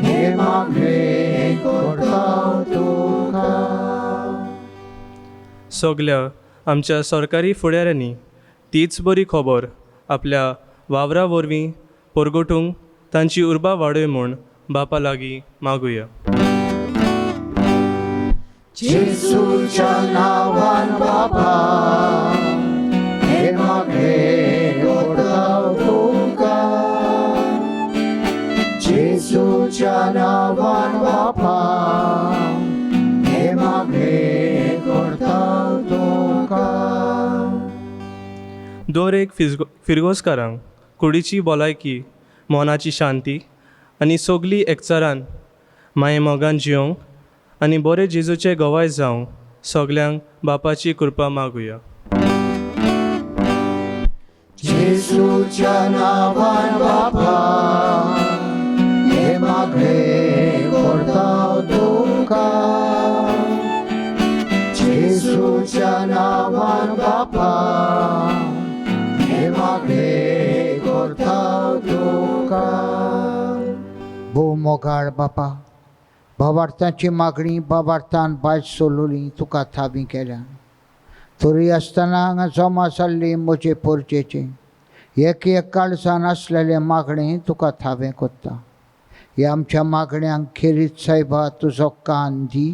हे मागणे करता तुका. सगल्या आमच्या सरकारी फुडाऱ्यांनी तीच बरी खबर आपल्या वावरा वरवीं परगटूंक तांची उर्बा वाडय म्हूण बापा लागीं मागुया. जेजूच्या नांवान बापा, हे मागणे करता तुका. जेजूच्या नांवान बापा, हे मागणे करता तुका. दर एक फिरगोसकारांक कुडीची भलायकी, मनाची शांती आनी सगळी एकचारान माये मोगान जियोंक आनी बरे जेजूचे गवाय जावंक सगल्यांक बापाची कृपा मागुया. जेजूच्या नांवान बापा, हे मागणे करता तुका. तुझ्या नावान बापा हे मागणे करता तुका. भोव मोगाळ बापा, भावार्थाची मागणी भावार्थान भायर सोलली तुका थाबी केल्या. तरी आसतना हांगा जमा जाल्ली म्हजे परचेचे एक काळजान आसलेले मागणी तुका थाबें कोत्ता. ह्या आमच्या मागण्यांक खेरीत सायबा तुजो कान दी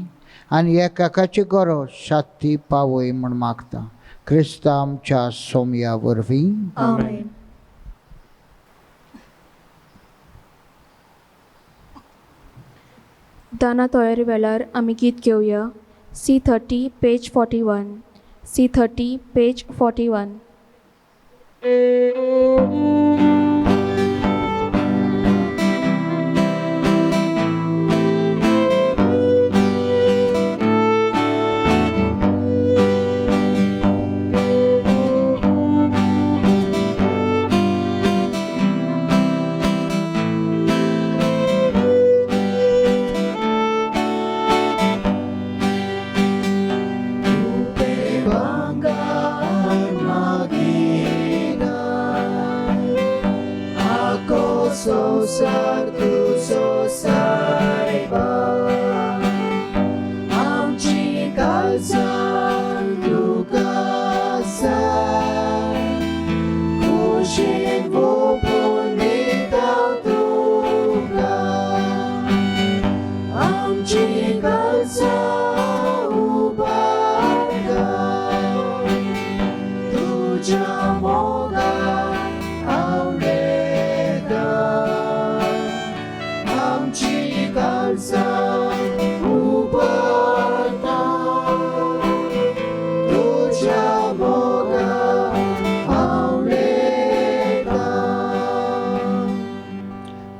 आनी एकाची गरज शांती पावय म्हूण मागता. क्रिस्ता आमच्या सोमया वरवीं. आमेन. दाना तयारी वेळार आमी गीत घेवया. C30 page 41. C30 page 41.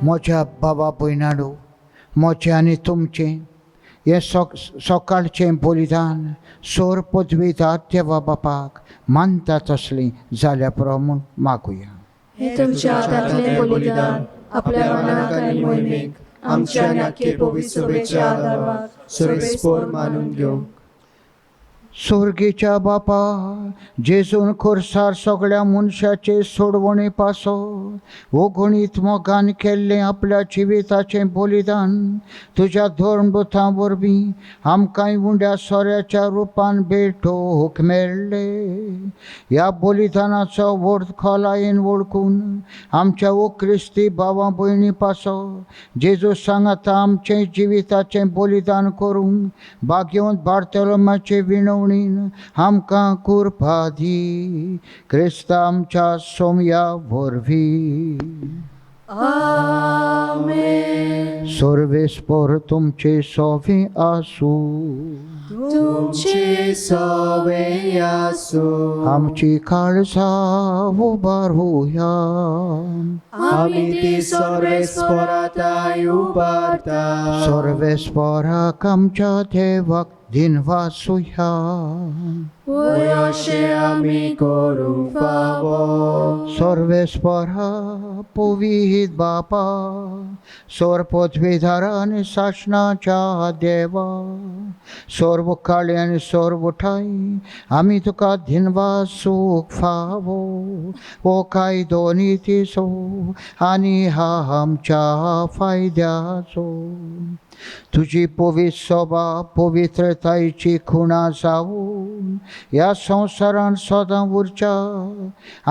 म्हज्या बाबा भयणाडो, म्हजें आनी तुमचें हें सकाळचें बलिदान सोर पदवीदार देवा बापाक मानता तसलें जाल्या पुरो म्हूण मागुया. हे तुमच्या हातांतलें बलिदान आपल्या मनाक आनी मोहिमेक आमच्या नाक्ये पवित्र सभेच्या आदाराक सर्वेस्पर मानून घेवंक. स्वर्गीच्या बापा, जेजून खुर्सार सगळ्या मनशाचे सोडवणे पासो ओगणीत मोगान केल्लें आपल्या जिविताचें बलिदान तुज्या धर्मदुतां वरवीं आमकांय उंड्या सोऱ्याच्या रुपान भेटोवंक मेळ्ळें. ह्या बलिदानाचो व्हड खोलायेन वळखून आमच्या ओ क्रिस्ती भावां भयणी पासो जेजू सांगाता आमचें जिविताचें बलिदान करूंक भाग्यवंत बार्तोलोमाचे विणवणीन आमकां कृपा दी. क्रिस्ता आमच्या सोमया वरवीं. आमेन. सर्वेस्पर तुमचे सोवे आसूं. तुमचे सवे आसूं. आमची काळजां उबारूया. आमी ती सर्वेस्पराताय उबारता. सर्वेस्पराक आमच्या देवाक दिनवासुया. अशें आमी करूंक फावो. सर्वेस्परा पुवीत बापा, सोर पदवीधार आनी शासनाच्या देवा, सर्व काळी आनी सर्व ठाई आमी तुका दिनवासूक फावो. ओ कायदो नितीचो आनी हा आमच्या फायद्याचो. तुजी पवित्र सभा पवित्रतायेची खुणा जावून ह्या संवसारान सदां उरच्या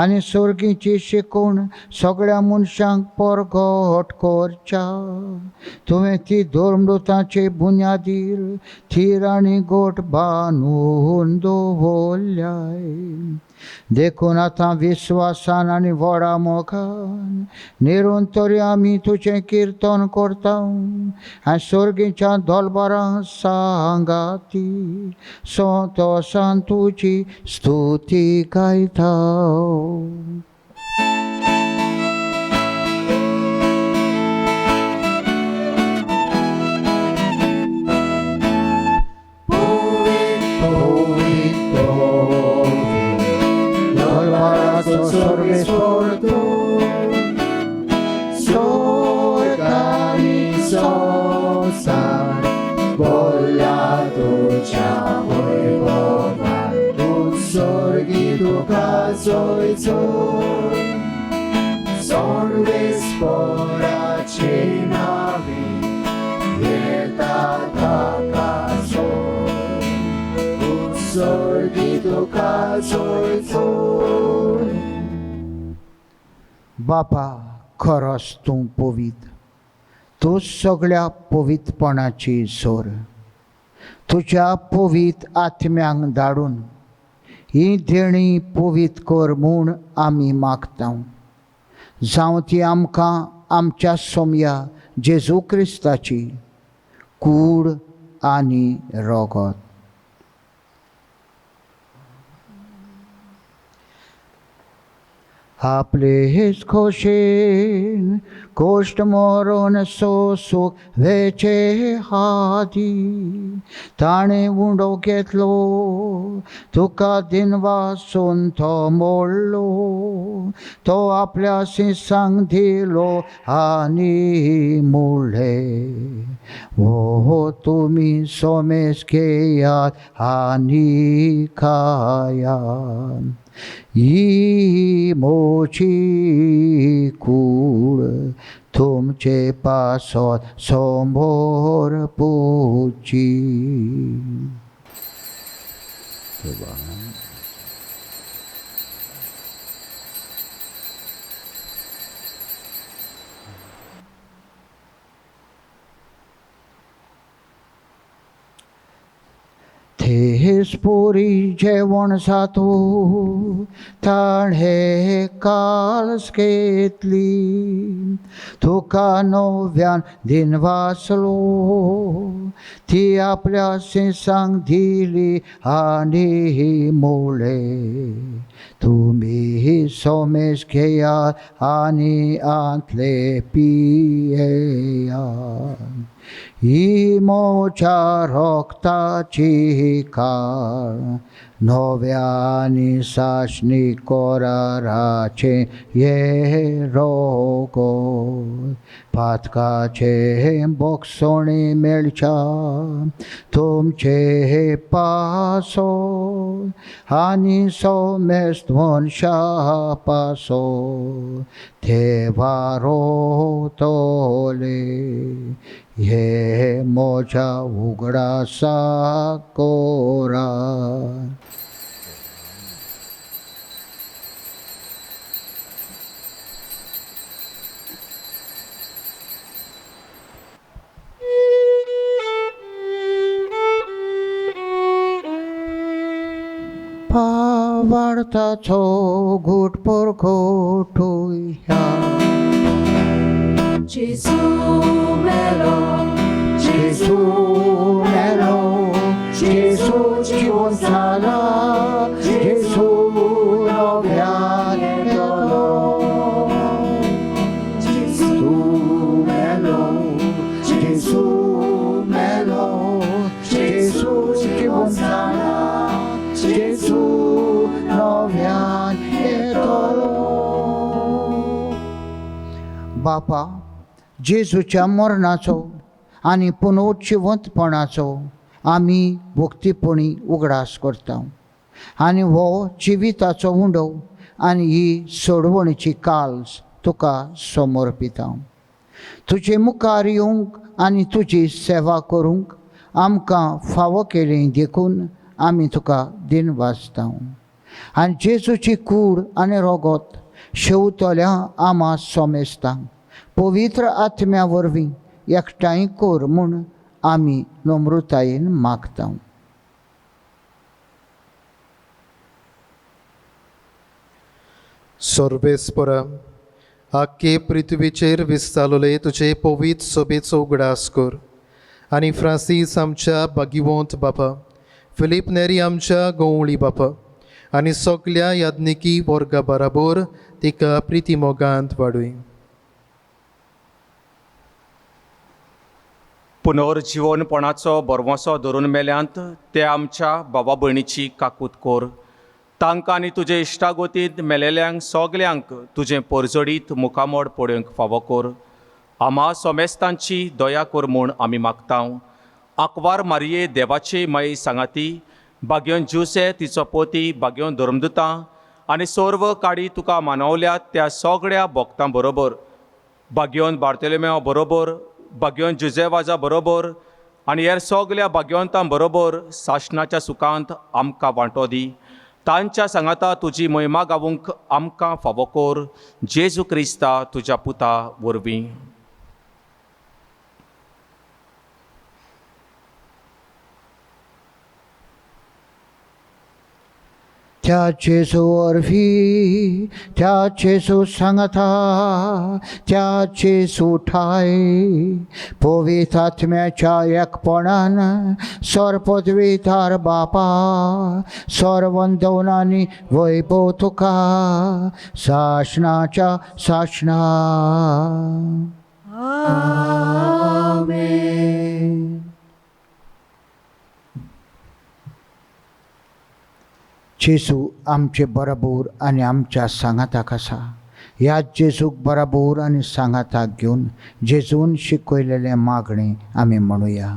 आनी सर्गीची शिकूण सगळ्या मनशांक परगट करच्या. तुवें ती धर्मदुतांचे बुन्यादीर थीर आनी गोट बांदून दवरल्याय. देखून आतां विस्वासान आनी व्हडा मोगान निरंतरी आमी तुजें किर्तन करता आनी सर्गीच्या दोलबारां सांगाती संतोशान तुजी स्तुती गायता. सर्वेस्पर स्वर्गानी संसार बोला तुझ्या वैभवान. चोय चोय सर्वेस्पराचे नावे येता ताका चोय उत्सर्गी तुका चोय चोय बापा खरोच तूं पवित, तूं सगळ्या पवित्रपणाची सोर. तुज्या पवित आत्म्यांक धाडून ही देणी पवित कर म्हूण आमी मागता. जावं ती आमकां आमच्या सोम्या जेजू क्रिस्ताची कूड आनी रगत. आपले हेच खोशेन कोश्ट मरोन सोसूक वेचे हादी ताणें उंडो घेतलो, तुका दिनवासून तो मोडलो. तो आपल्या सिसांक दिलो आनी मुळ्ळें. हो तुमी सोमेस घेयात आनी खायात. ही मोची कूड तुमचे पासत समोर पुची. तेच पोरी जेवण जातो ताणे काल्स घेतली. तुका नव्यान दिनवासलो, ती आपल्या सिसांक दिली आनी मुळ्ळें. तुमी सोमेस घेयात आनी आंतले पियेयात. ही मोच्या रोगताची काळ, नव्यानी साशनी कोराराचे ये रोगोत. पातकाचे बोगसोणी मेळच्या तुमचे पासो आनी सोमेस मनशा पासो देवा रोतोले. हे मोच्या उगडासा कोरा. पावाडताचो घोट पर घोटुया. जेजू मेलो, जेजू मेलो, जेजू जिवन जाला, जेजू नव्यान येतलो. जेजू मेलो, जेजू मेलो, जेजू जिवन जाला, जेजू नव्यान येतलो. बापा, जेजूच्या मरणाचो आनी पुनरुज्जीवंतपणाचो आमी भक्तीपणी उगडास करता. आनी हो जिविताचो उंडो आनी ही सोडवणीची काल्स तुका समर्पिता. तुजे मुखार येवंक आनी तुजी सेवा करूंक आमकां फावो केलें देखून आमी तुका दिनवासता. आनी जेजूची कूड आनी रगत शेवतल्या आमा सोमेस्ता. पवित्र आत्म्या वरवीं एकठांय कर म्हूण आमी नम्रतायेन मागता. सर्वेस्परा, आख्खे पृथ्वीचेर विस्तारलोले तुजे पवित्र सभेचो उगडास कर. आनी फ्रांसीस आमच्या भागिवंत बापा, फिलीप नेरी आमच्या गवळी बापा आनी सगल्या याज्ञिकी वर्गा बराबर तिका प्रितीमोगांत वाडूय. पुनर्जीवनपणाचो बरवंसो धरून मेल्यांत ते आमच्या भावा भयणीची काकूत कोर. तांकां आनी तुजे इश्टागोतींत मेलेल्यांक सगल्यांक तुजें परजडीत मुखामोड पळोवंक फावो कर. आमा सोमेस्तांची दया कर म्हूण आमी मागता. आंकवार मारये देवाचे माये सांगाती, भाग्योन ज्युसे तिचो पोती, भाग्योन धर्मदुतां आनी सर्व काडी तुका मानवल्यात त्या सगळ्या भक्तां बरोबर, भाग्यवन बार्तोलोमेव बरोबर, भाग्यवन जुजेवाजा बरोबर आनी हेर सगळ्या भाग्यवंतां बरोबर सासणाच्या सुखांत आमकां वांटो दी. तांच्या सांगाता तुजी महिमा गावूंक आमकां फावो कर. जेजू क्रिस्ता तुज्या पुता वरवीं. त्या जेजू वरवीं, त्या जेजू सांगता, त्या जेजू ठाय पवित्र आत्म्याच्या एकपणान सर्वपदवीधार बापा सर्वंदवनांनी वैभव तुका सासणाच्या सासणा. आमेन. जेजू आमचे बराबर आनी आमच्या सांगाताक आसा. ह्या जेजूक बराबर आनी सांगाताक घेवन जेजून शिकयलेले मागणे आमी म्हणुया.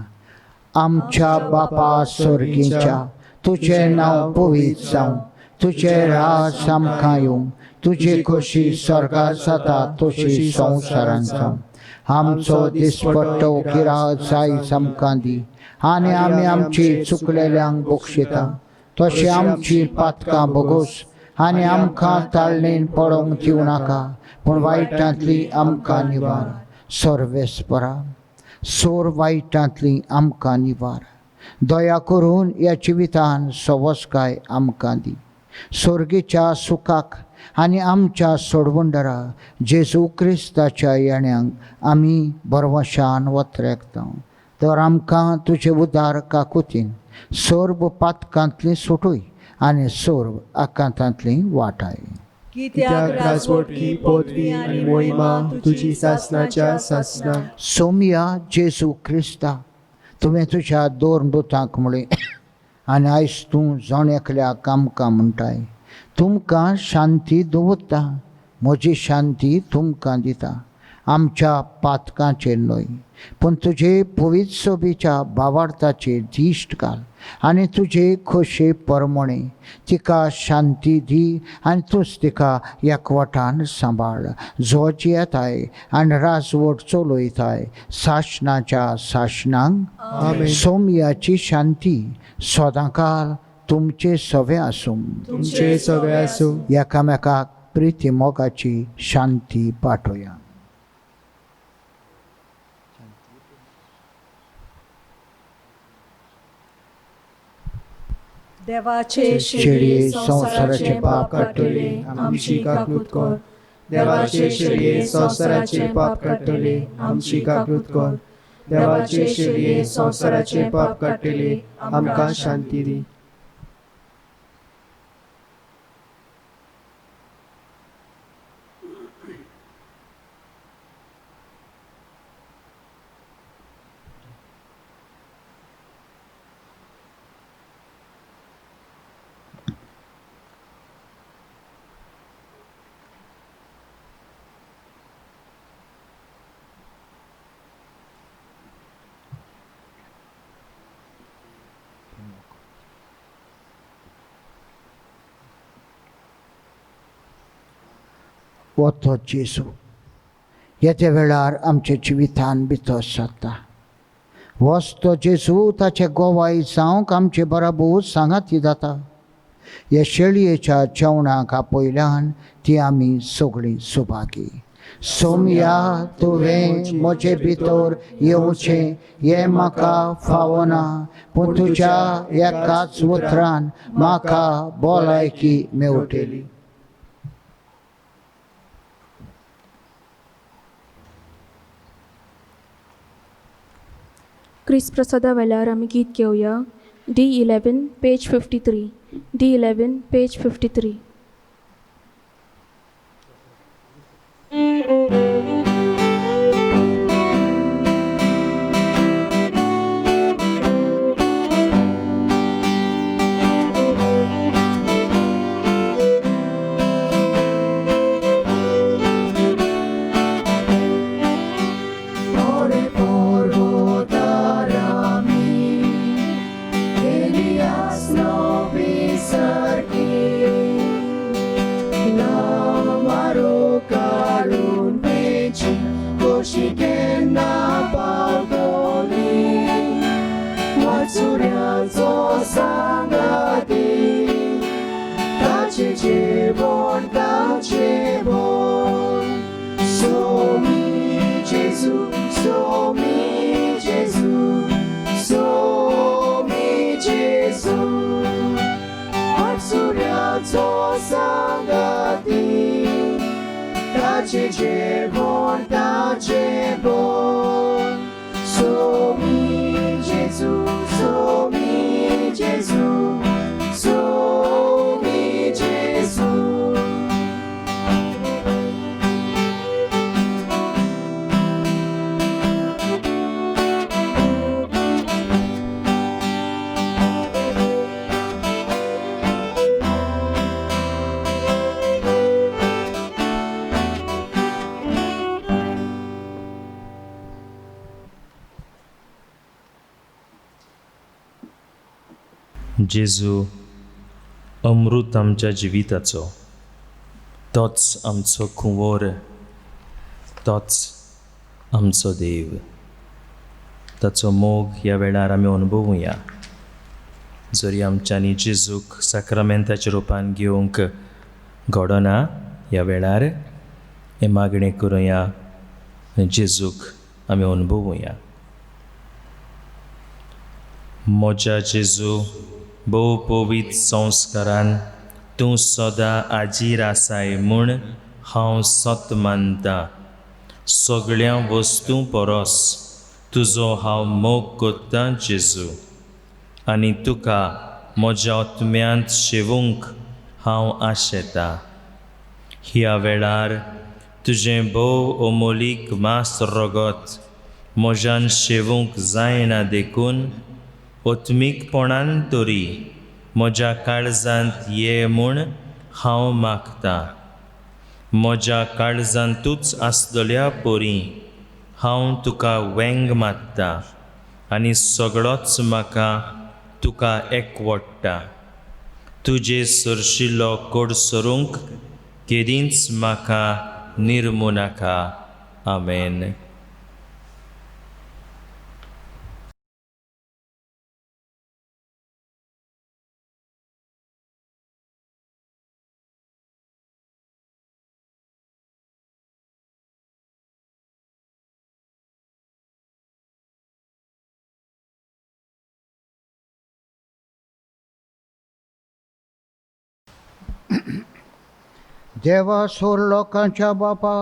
आमच्या बापा स्वर्गीच्या, तुजें नांव पवित्र जावं, तुजें राज आमकां येवं, तुजी खोशी स्वर्गांत जाता तशी संवसारांत जावं. आमचो दिसपट्टो गिराय आयज आमकां दी आनी आमी आमची चुकलेल्यांक बक्षिता तशी आमची पातकां बोगोस आनी आमकां ताळणेन पडोवंक दिवं नाका, पूण वायटांतली आमकां निवार. सर्वेस्परा, सोर वायटांतली आमकां निवार. दया करून ह्या जिवितान सवस्काय आमकां दी. स्वर्गीच्या सुखाक आनी आमच्या सोडवंडरा जेजू क्रिस्ताच्या येण्याक आमी बरवशान वत्रेकता. तर आमकां तुजे उदार काकुतीन सर्व पातकांतली सुटूय आनी सर्व आकांतांतली वाटाय. कित्याक राजवटकी पदवी आनी मोहिमा तुजी सासणाच्या सासणा. सोमिया जेजू क्रिस्ता, तुवें तुज्या दोन दुतांक म्हळें आनी आयज तूं जण एकल्याक आमकां म्हणटाय, तुमकां शांती दवरता, म्हजी शांती तुमकां दिता. आमच्या पातकांचेर न्हय पूण तुजे पवित्र सोबीच्या भावार्थाचेर दिश्ट घाल आनी तुजे खोशे परमणे तिका शांती दी आनी तूंच तिका एकवटान सांबाळ. जो जियेताय आनी राजवट चलयताय सासणाच्या सासणांक. सोमयाची शांती सदांकाल तुमचे सवे आसूं. तुमचे सवे आसूं. एकामेकाक प्रिती मोगाची शांती पाठोया. देवाचे शेळये संसाराचे पाप काडटले आमची काकूत कर. देवाचे शेळये संसाराचे पाप काडटले आमची काकूत कर. देवाचे शेळये संसाराचे पाप काडटले आमकां शांती दी. वतो जेजू, येते वेळार आमचे जिवितान भितर सरता. वस्तो जेजू ताचे गोवाई जावंक आमचे बराबर सांगाती जाता. हे शेळयेच्या जेवणाक आपयल्यान ती आमी सगळीं सुभागी. सोमया तुवें म्हजे भितर येवचें हें म्हाका फावना, पूण तुज्या एकाच उतरान म्हाका भलायकी मेवटली. क्रिस्त प्रसादा वेल्यार आमी गीत घेवया. D11 page 53. D11 page 53. Elias no pisarki. वासुऱ्याचो सांगाती ताचे जेवण ताचे बोल सोमी जेजू सोमी जेजू सोमी जेजू वासुऱ्याचो सांगाती ताचे जेवण ताचे बोल सोमी जेजू सोमी जेजू सोमी जेजू जेजू अमृत आमच्या जिविताचो, तोच आमचो कुंवर, तोच आमचो देव. ताचो मोग ह्या वेळार आमी अनुभवुया. जरी आमच्यांनी जेजूक साक्रामेंताच्या रुपान घेवंक घडना, ह्या वेळार हे मागणें करुया आनी जेजूक आमी अनुभवुया. म्हज्या जेजू, भोव पवित्र संस्कारान तूं सदां आजीर आसाय म्हूण हांव सत मानतां. सगळ्या वस्तू परस तुजो हांव मोग करतां जेजू, आनी तुका म्हज्या आत्म्यांत शेवूंक हांव आशेतां. ह्या वेळार तुजें भोव अमोलीक मास रगत म्हज्यान शेवूंक जायना देखून ओत्मीकपणान तरी म्हज्या काळजांत ये म्हूण हांव मागतां. म्हज्या काळजांतूच आसलेल्या परी हांव तुका वेंग मात्तां आनी सगळोच म्हाका तुका एकवडटा. तुजे सरशिल्लो कोड सरूंक केदींच म्हाका निर्मू नाका. आमेन. देवा, सोर लोकांच्या बापा,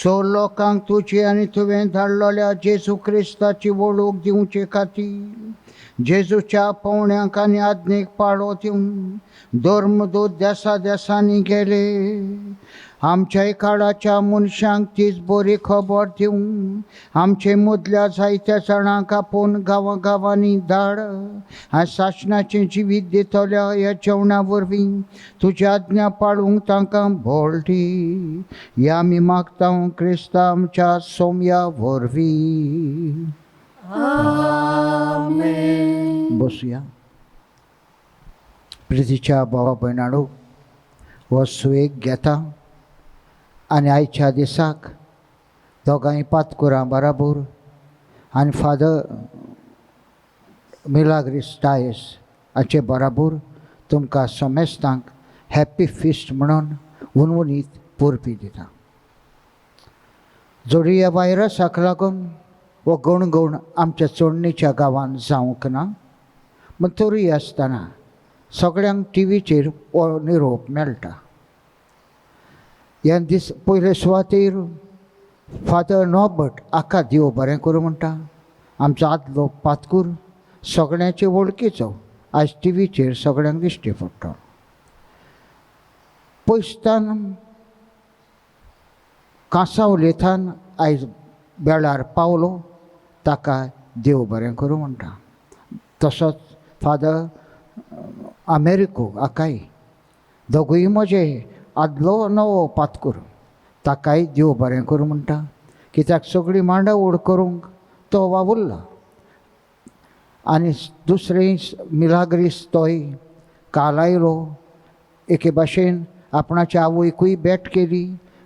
सोर लोकांक तुजी आनी तुवें धाडलेल्या जेजू क्रिस्ताची वळूक दिवचे खातीर जेजूच्या पवण्यांक आनी आज्ञेक पाळो दिवन धर्मदूत देसा देसांनी गेले. आमच्याय काळाच्या मनशांक तीच बरी खबर दिवन आमचे मदल्या जायत्या जाणांक आपूण गांवांनी धाड आनी शासनाचें जिवीत दितल्या ह्या जेवणा वरवीं तुजी आज्ञा पाळूंक तांकां भोळ दी. ह्या आमी मागता क्रिस्ता आमच्या सोम्या वरवीं. बसुया. प्रितीच्या भावा भयणांनो, हो सुयेक घेता आनी आयच्या दिसाक दोगांय पातकुरां बराबर आनी फादर मिलाग्रिस टायस हाचे बराबर तुमकां समेस्तांक हॅप्पी फिस्ट म्हणून उनवणीत पोरपी दिता. जोडी ह्या व्हायरसाक लागून हो गणगण आमच्या चोडणीच्या गांवांत जावंक ना, पूण तरी आसतना सगळ्यांक टीव्हीचेर हो निरोप मेळटा. ह्या पयले सुवातेर फादर नॉबर्ट आका देव बरें करूं म्हणटा. आमचो आदलो पातकूर सगळ्यांचे वळखीचो आयज टीव्हीचेर सगळ्यांक दिश्टी पडटा. पयसतान कांसावलेथान आयज बेळार पावलो, ताका देव बरें करूं म्हणटा. तसोच फादर अमेरिको आकाय, दोगूय म्हजे आदलो नवो पातकूर, ताकाय देव बरें करूं म्हणटा. कित्याक सगळी मांडावळ करूंक तो वावुरला. आनी दुसरें मिलाग्रिस तोय काल आयलो. एके भाशेन आपणाच्या आवयकूय भेट केली,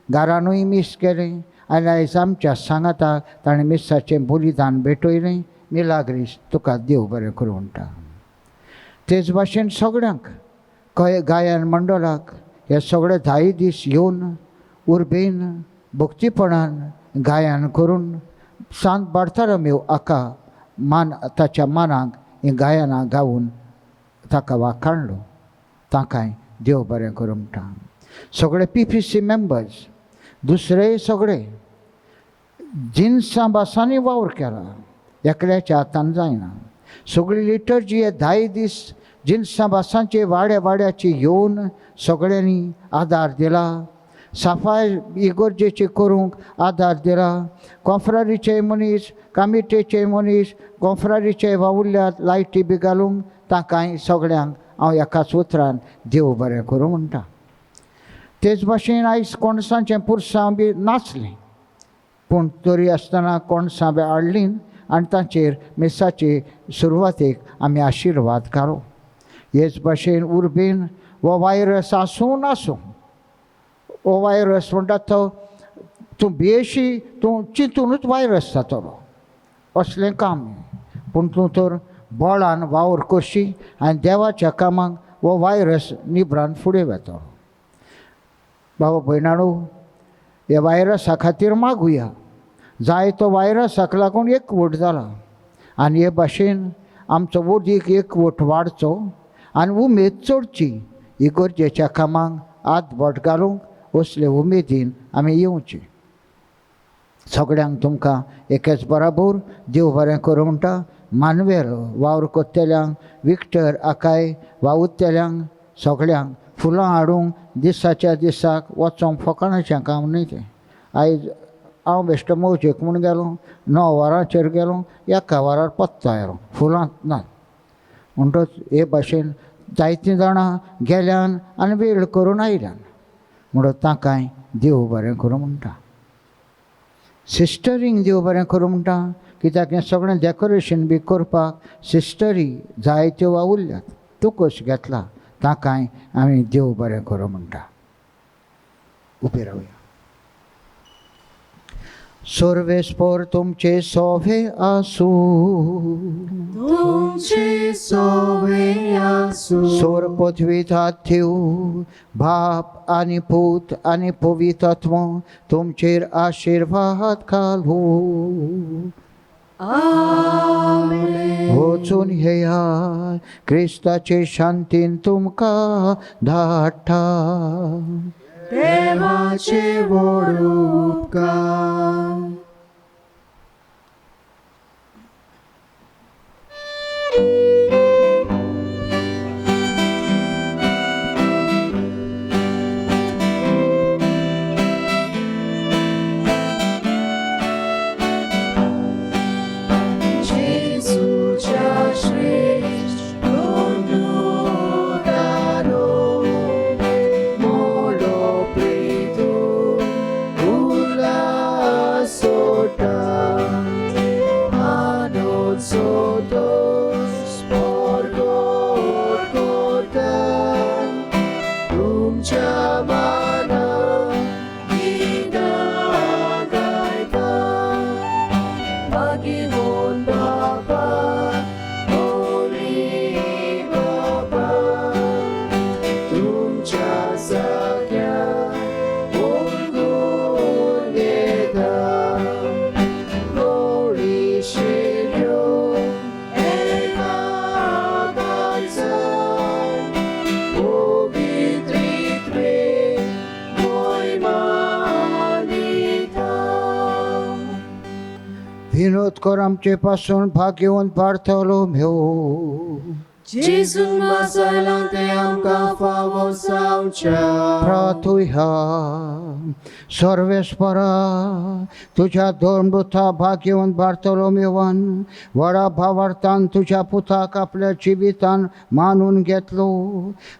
घरानूय मीस केलें आनी आयज आमच्या सांगाताक ताणें मिसाचें बलिदान भेटयलें. मिलाग्रीस तुका देव बरें करूं म्हणटा. तेच भाशेन सगळ्यांक गायन मंडळाक हे सगळे 10 दीस येवन उर्बेन भक्तीपणान गायन करून सांत बार्थोलोमेव हाका ताच्या मानाक ही गायनां गावून ताका वाखाणलो. ताकाय देव बरें करूं म्हणटा. सगळे PPC मेंबर्स दुसरे सगळे जिन्सां भासांनी वावर केला. एकल्याच्या हातान जायना. सगळी लिटर्जी हे 10 दीस जिन्सां भासांचे वाड्याची येवन सगळ्यांनी आदार दिला. सफाई इगोर्जेची करूंक आदार दिला. कॉन्फ्ररीचे मनीस, कमिटीचे मनीस, कॉन्फ्ररीचे वावुरल्यात लायटी बी घालूंक ताकाय सगळ्यांक हांव एकाच उतरान देव बरें करूं म्हणटा. तेच भाशेन आयज कोणसांचें पुरसां बी नाचलें, पूण तरी आसतना कोणसां बी हाडलीं आनी तांचेर मेसाचे सुरवातेक आमी आशिर्वाद घालो. हेच भाशेन उर्बेन हो वायरस आसूं नासूं, हो वायरस म्हणटा तो तूं बेशी तूं चिंतूनच वायरस जातलो असलें काम. पूण तूं तर बळान वावर करशी आनी देवाच्या कामाक हो वायरस निबरान फुडें वतलो. बाबा भयणाणो, हे वायरसा खातीर मागुया. जाय तो वायरसाक लागून एकवट जाला आनी हे भाशेन आमचो वडीक एकवट वाडचो आनी उमेद चडची. इगर्जेच्या कामाक हातबोट घालूंक असले उमेदीन आमी येवचें. सगळ्यांक तुमकां एकेच बराबर देव बरें करूं म्हणटा. मानवेल वावर कोत्तेल्यांक, विक्टर आकाय वावुरतेल्यांक सगळ्यांक फुलां हाडूंक दिसाच्या दिसाक वचोंक फकाणाचें काम न्ही तें. आयज हांव बेश्ट मौजेक म्हूण गेलो, 9 वरांचेर गेलो, 1 वरार पत्तो आयलो, फुलां ना. म्हणटच हे भाशेन जायतीं जाणां गेल्यान आनी वेळ करून आयल्यान. म्हणून ताकाय देव बरें करूं म्हणटा. सिस्टरींक देव बरें करूं म्हणटा. कित्याक हें सगळें डेकोरेशन बी करपाक सिस्टरी जायत्यो वावुरल्यात, तुकोश घेतला. ताकाय आमी देव बरें करूं म्हणटा. उबे रावया. सर्वेस्पर तुमचे सोवे आसूं, तुमचे सोवे आसूं. सोर पदवीत हात ठेवूं, बाप आनी पूत आनी पवित्र आत्मो तुमचेर आशिर्वाद घालूं. आमेन. वचून येया, क्रिस्ताचे शांतीन तुमकां धाडटा. देवाचे व्हड उपकार. जेजूच्या श्रेष्ठ अनुदानो मोलो प्रेतो उल्हासोटा आनोत्सोतो स्वर्गोत्कोटा तुमच्या माना गिना गायता मागीमोन बाबा होली बाबा तुमच्या सगळ्या ओळखून येता. होळी शिर्यो एका गायसान पवित्रित्वे मोहिमानिता. विनोद कर आमचे पासून भाग्यवंत बार्थोलोमेव. जेजून मासायला ते आमकां फावो जावच्या. प्रार्थुया. सर्वेस्परा, तुझ्या धर्मभुता भाग्यवंत बार्थोलोमेवान व्हडा भावार्थान तुझ्या पुताक आपल्या जिवितान मानून घेतलो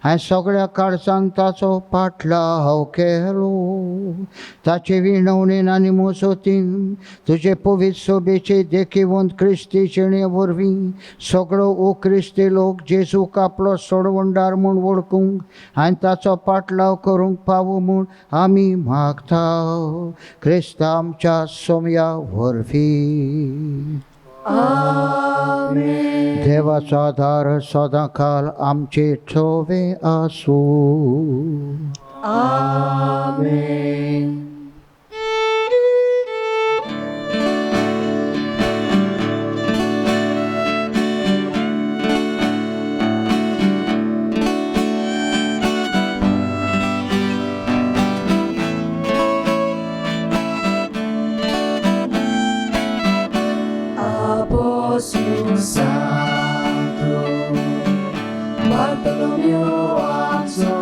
आनी सगळ्या काळजान ताचो पाटलाव केलो. ताचे विणवणेन आनी मोजोतीन तुजे पवित्र सोबेचे देखीवंत क्रिस्ती जिणे वरवीं सगळो ओ क्रिस्ती लोक जेजूक आपलो सोडवंडार म्हूण वळखूंक आनी ताचो पाटलाव करूंक पावो म्हूण आमी मागता. क्रिस्ता आमच्या सोमया वरवीं. आमेन. देवाचा आधार सदाकाळ आमचे ठोवे आसू. आमेन. Apóstolo Santo, Bartolomeu, Anzo,